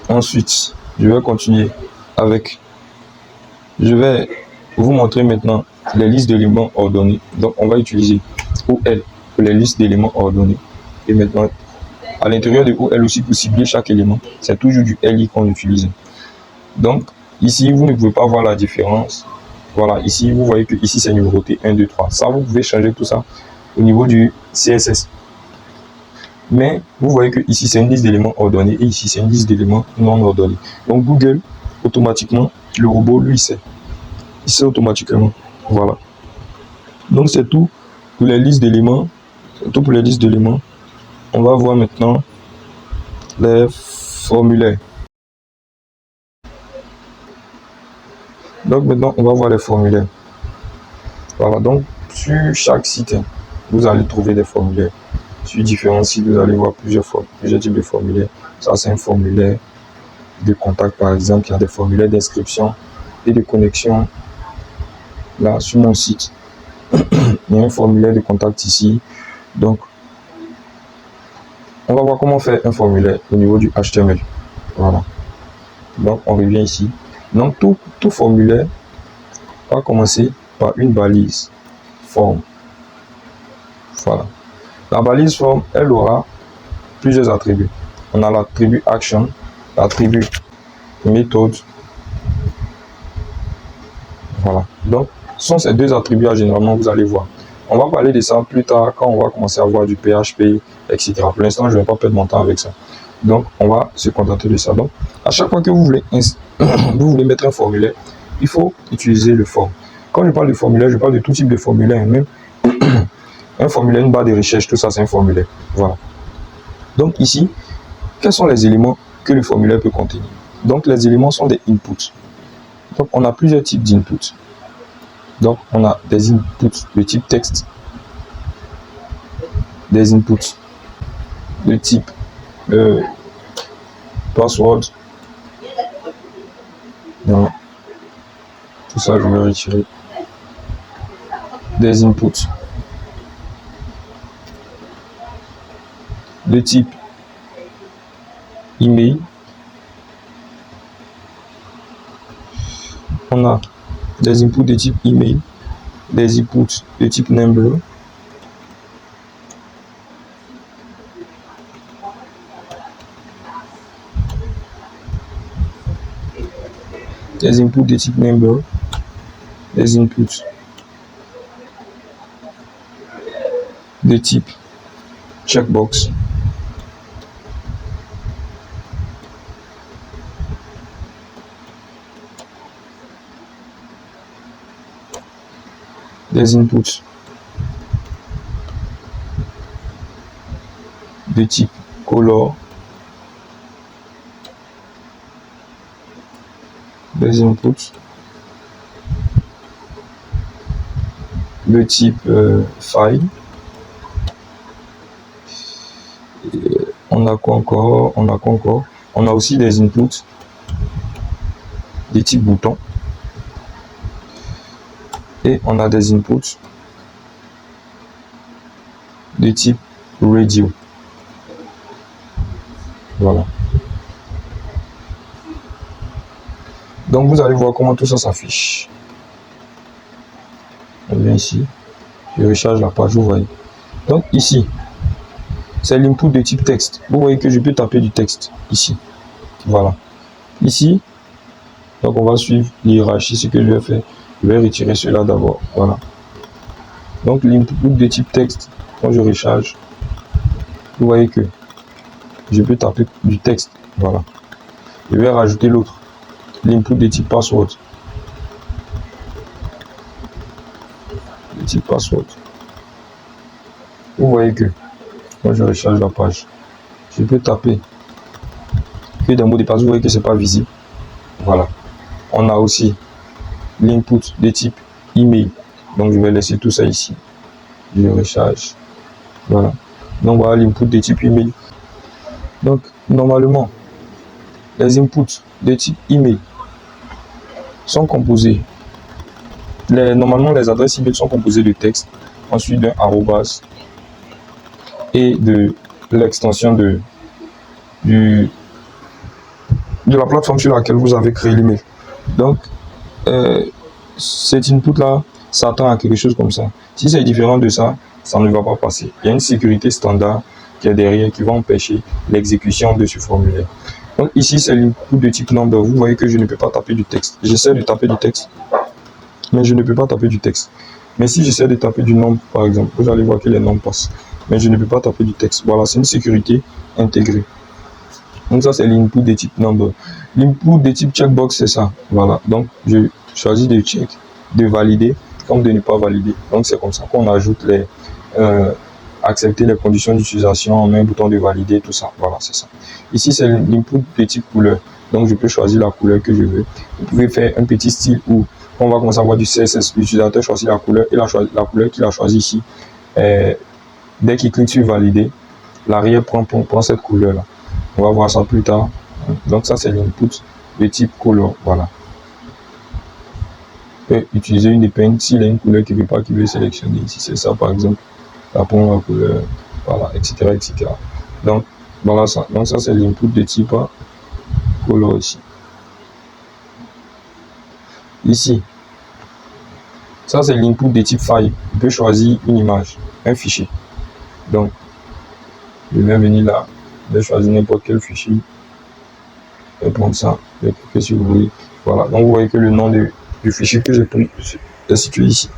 Ensuite, je vais continuer avec... Je vais vous montrer maintenant les listes d'éléments ordonnés. Donc, on va utiliser OL pour les listes d'éléments ordonnés. Et maintenant, à l'intérieur de OL aussi, pour cibler chaque élément, c'est toujours du LI qu'on utilise. Donc, ici, vous ne pouvez pas voir la différence. Voilà, ici, vous voyez que ici, c'est numéroté 1, 2, 3. Ça, vous pouvez changer tout ça au niveau du CSS. Mais, vous voyez que ici, c'est une liste d'éléments ordonnés et ici, c'est une liste d'éléments non ordonnés. Donc, Google, automatiquement, le robot, lui, sait. Il sait automatiquement. Voilà. Donc, c'est tout pour les listes d'éléments. C'est tout pour les listes d'éléments. On va voir maintenant les formulaires. Donc maintenant, on va voir les formulaires. Voilà, donc sur chaque site, vous allez trouver des formulaires. Sur différents sites, vous allez voir plusieurs types de formulaires. Ça, c'est un formulaire de contact, par exemple. Il y a des formulaires d'inscription et de connexion. Là, sur mon site, il y a un formulaire de contact ici. Donc, on va voir comment faire un formulaire au niveau du HTML. Voilà. Donc, on revient ici. Donc, tout formulaire va commencer par une balise forme. Voilà. La balise forme, elle aura plusieurs attributs. On a l'attribut action, l'attribut méthode. Voilà. Donc, ce sont ces deux attributs généralement vous allez voir. On va parler de ça plus tard quand on va commencer à voir du PHP, etc. Pour l'instant, je ne vais pas perdre mon temps avec ça. Donc, on va se contenter de ça. Donc, à chaque fois que vous voulez, vous voulez mettre un formulaire, il faut utiliser le form. Quand je parle de formulaire, je parle de tout type de formulaire. Même un formulaire, une barre de recherche, tout ça, c'est un formulaire. Voilà. Donc, ici, quels sont les éléments que le formulaire peut contenir? Donc, les éléments sont des inputs. Donc, on a plusieurs types d'inputs. Donc, on a des inputs de type texte, des inputs de type password. Non. Tout ça, je vais retirer. Des inputs de type email. On a des inputs de type email, des inputs de type number, des inputs de type number, des inputs de type checkbox, des inputs de type color, des inputs de type file. On a quoi encore? On a quoi encore? On a aussi des inputs de type bouton. Et on a des inputs de type radio. Voilà. Donc vous allez voir comment tout ça s'affiche. On vient ici, je recharge la page, vous voyez. Donc ici, c'est l'input de type texte. Vous voyez que je peux taper du texte ici. Voilà. Ici, donc on va suivre l'hierarchie, ce que je vais faire. Je vais retirer cela d'abord. Voilà. Donc l'input de type texte, quand je recharge, vous voyez que je peux taper du texte. Voilà. Je vais rajouter l'autre. L'input de type password. De type password. Vous voyez que quand je recharge la page, je peux taper que des mots de passe. Vous voyez que c'est pas visible. Voilà. On a aussi l'input de type email. Donc je vais laisser tout ça ici. Je recharge. Voilà. Donc voilà l'input de type email. Donc normalement, les inputs de type email sont composés. Normalement, les adresses email sont composées de texte, ensuite d'un arrobas et de l'extension de la plateforme sur laquelle vous avez créé l'email. Donc, cet input-là s'attend à quelque chose comme ça. Si c'est différent de ça, ça ne va pas passer. Il y a une sécurité standard qui est derrière qui va empêcher l'exécution de ce formulaire. Donc ici, c'est l'input de type number. Vous voyez que je ne peux pas taper du texte. J'essaie de taper du texte, mais je ne peux pas taper du texte. Mais si j'essaie de taper du nombre, par exemple, vous allez voir que les nombres passent. Mais je ne peux pas taper du texte. Voilà, c'est une sécurité intégrée. Donc ça, c'est l'input de type number. L'input de type checkbox, c'est ça. Voilà, donc je choisis de check, de valider, comme de ne pas valider. Donc c'est comme ça qu'on ajoute les... accepter les conditions d'utilisation, on met un bouton de valider, tout ça. Voilà, c'est ça. Ici, c'est l'input de type couleur. Donc, je peux choisir la couleur que je veux. Vous pouvez faire un petit style où on va commencer à avoir du CSS. L'utilisateur choisit la couleur et la couleur qu'il a choisie ici. Dès qu'il clique sur valider, l'arrière prend cette couleur-là. On va voir ça plus tard. Donc, ça, c'est l'input de type color. Voilà. Je peux utiliser une épingle s'il a une couleur quelque part qu'il veut sélectionner. Ici, c'est ça, par exemple. La couleur, voilà, etc., etc. Donc, voilà ça. Donc, ça, c'est l'input de type color ici. Ici, ça, c'est l'input de type file. Je peux choisir une image, un fichier. Donc, je vais venir là, je vais choisir n'importe quel fichier. Je vais prendre ça, je vais cliquer sur ouvrir. Voilà. Donc, vous voyez que le nom du fichier que j'ai pris est situé ici.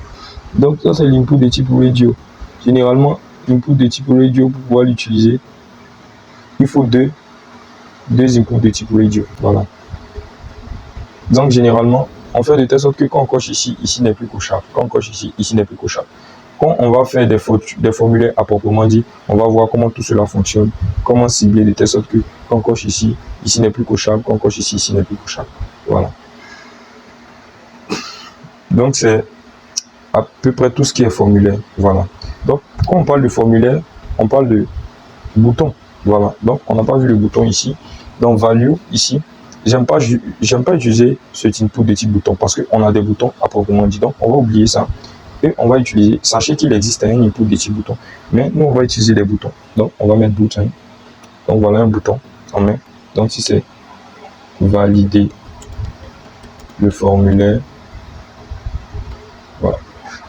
Donc, ça, c'est l'input de type radio. Généralement, l'input de type radio, pour pouvoir l'utiliser, il faut deux inputs de type radio. Voilà. Donc, généralement, on fait de telle sorte que quand on coche ici, ici n'est plus cochable. Quand on coche ici, ici n'est plus cochable. Quand on va faire des formulaires à proprement dit, on va voir comment tout cela fonctionne, comment cibler de telle sorte que quand on coche ici, ici n'est plus cochable. Quand on coche ici, ici n'est plus cochable. Voilà. Donc, c'est à peu près tout ce qui est formulaire. Voilà. Donc, quand on parle de formulaire, on parle de bouton. Voilà. Donc, on n'a pas vu le bouton ici. Donc, value, ici, j'aime pas utiliser ce input de type bouton parce qu'on a des boutons à proprement dit. Donc, on va oublier ça. Et on va utiliser, sachez qu'il existe un input de type bouton. Mais nous, on va utiliser des boutons. Donc, on va mettre bouton. Donc, voilà un bouton en main. Donc, si c'est valider le formulaire. Voilà.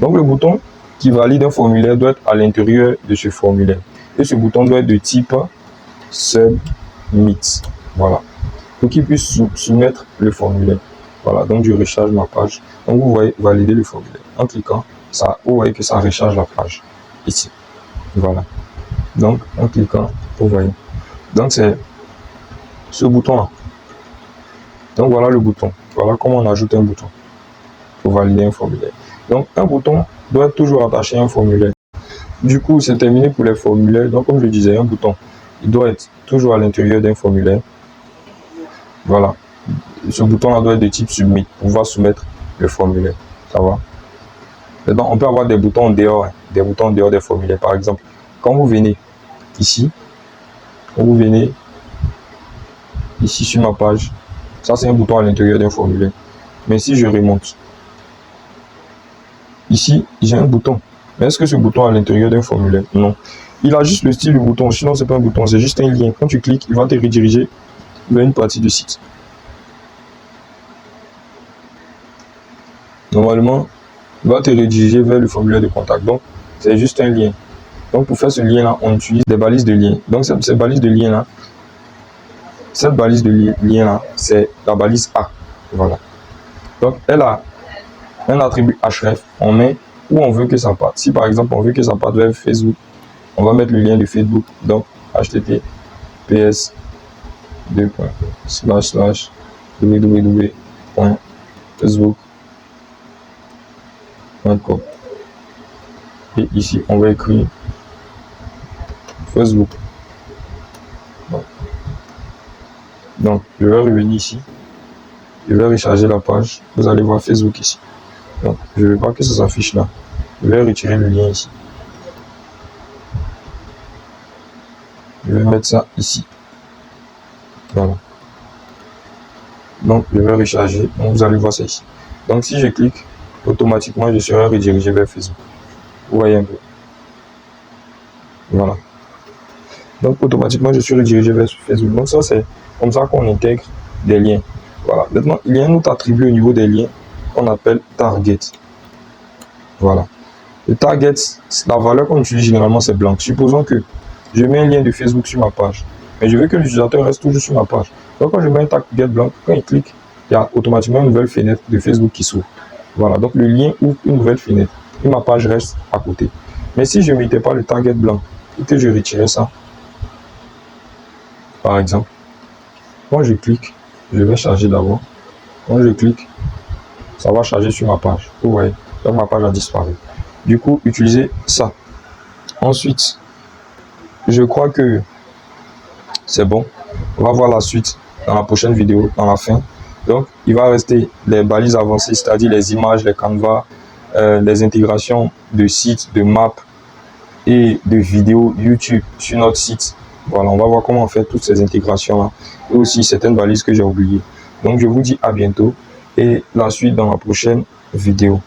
Donc, le bouton qui valide un formulaire doit être à l'intérieur de ce formulaire. Et ce bouton doit être de type submit. Voilà. Pour qu'il puisse soumettre le formulaire. Voilà. Donc, je recharge ma page. Donc, vous voyez, valider le formulaire. En cliquant, ça, vous voyez que ça recharge la page. Ici. Voilà. Donc, en cliquant, vous voyez. Donc, c'est ce bouton-là. Donc, voilà le bouton. Voilà comment on ajoute un bouton pour valider un formulaire. Donc, un bouton doit être toujours attaché à un formulaire. Du coup, c'est terminé pour les formulaires. Donc, comme je disais, un bouton, il doit être toujours à l'intérieur d'un formulaire. Voilà. Ce bouton-là doit être de type submit pour pouvoir soumettre le formulaire. Ça va? Maintenant, on peut avoir des boutons en dehors, hein, des boutons en dehors des formulaires. Par exemple, quand vous venez ici, quand vous venez ici sur ma page, ça c'est un bouton à l'intérieur d'un formulaire. Mais si je remonte, ici, j'ai un bouton. Mais est-ce que ce bouton est à l'intérieur d'un formulaire? Non. Il a juste le style du bouton, sinon c'est pas un bouton, c'est juste un lien. Quand tu cliques, il va te rediriger vers une partie du site. Normalement, il va te rediriger vers le formulaire de contact. Donc, c'est juste un lien. Donc, pour faire ce lien-là, on utilise des balises de lien. Donc, cette balise de lien-là, c'est la balise A. Voilà. Donc, elle a un attribut href. On met où on veut que ça parte. Si par exemple, on veut que ça parte vers Facebook, on va mettre le lien de Facebook. Donc, https://www.facebook.com. Et ici, on va écrire Facebook. Donc, je vais revenir ici. Je vais recharger la page. Vous allez voir Facebook ici. Donc, je ne veux pas que ça s'affiche là. Je vais retirer le lien ici. Je vais mettre ça ici. Voilà. Donc, je vais recharger. Donc, vous allez voir ça ici. Donc, si je clique, automatiquement, je serai redirigé vers Facebook. Vous voyez un peu. Voilà. Donc, automatiquement, je suis redirigé vers Facebook. Donc, ça, c'est comme ça qu'on intègre des liens. Voilà. Maintenant, il y a un autre attribut au niveau des liens qu'on appelle target. Voilà. Le target, la valeur qu'on utilise généralement, c'est blanc. Supposons que je mets un lien de Facebook sur ma page, mais je veux que l'utilisateur reste toujours sur ma page. Donc, quand je mets un target blanc, quand il clique, il y a automatiquement une nouvelle fenêtre de Facebook qui s'ouvre. Voilà. Donc, le lien ouvre une nouvelle fenêtre et ma page reste à côté. Mais si je ne mettais pas le target blanc et que je retirais ça, par exemple, quand je clique, je vais charger d'abord. Quand je clique, ça va charger sur ma page. Vous voyez, donc ma page a disparu. Du coup, utilisez ça. Ensuite, je crois que c'est bon. On va voir la suite dans la prochaine vidéo, dans la fin. Donc, il va rester les balises avancées, c'est-à-dire les images, les canevas, les intégrations de sites, de maps et de vidéos YouTube sur notre site. Voilà, on va voir comment on fait toutes ces intégrations-là. Et aussi certaines balises que j'ai oubliées. Donc, je vous dis à bientôt et la suite dans la prochaine vidéo.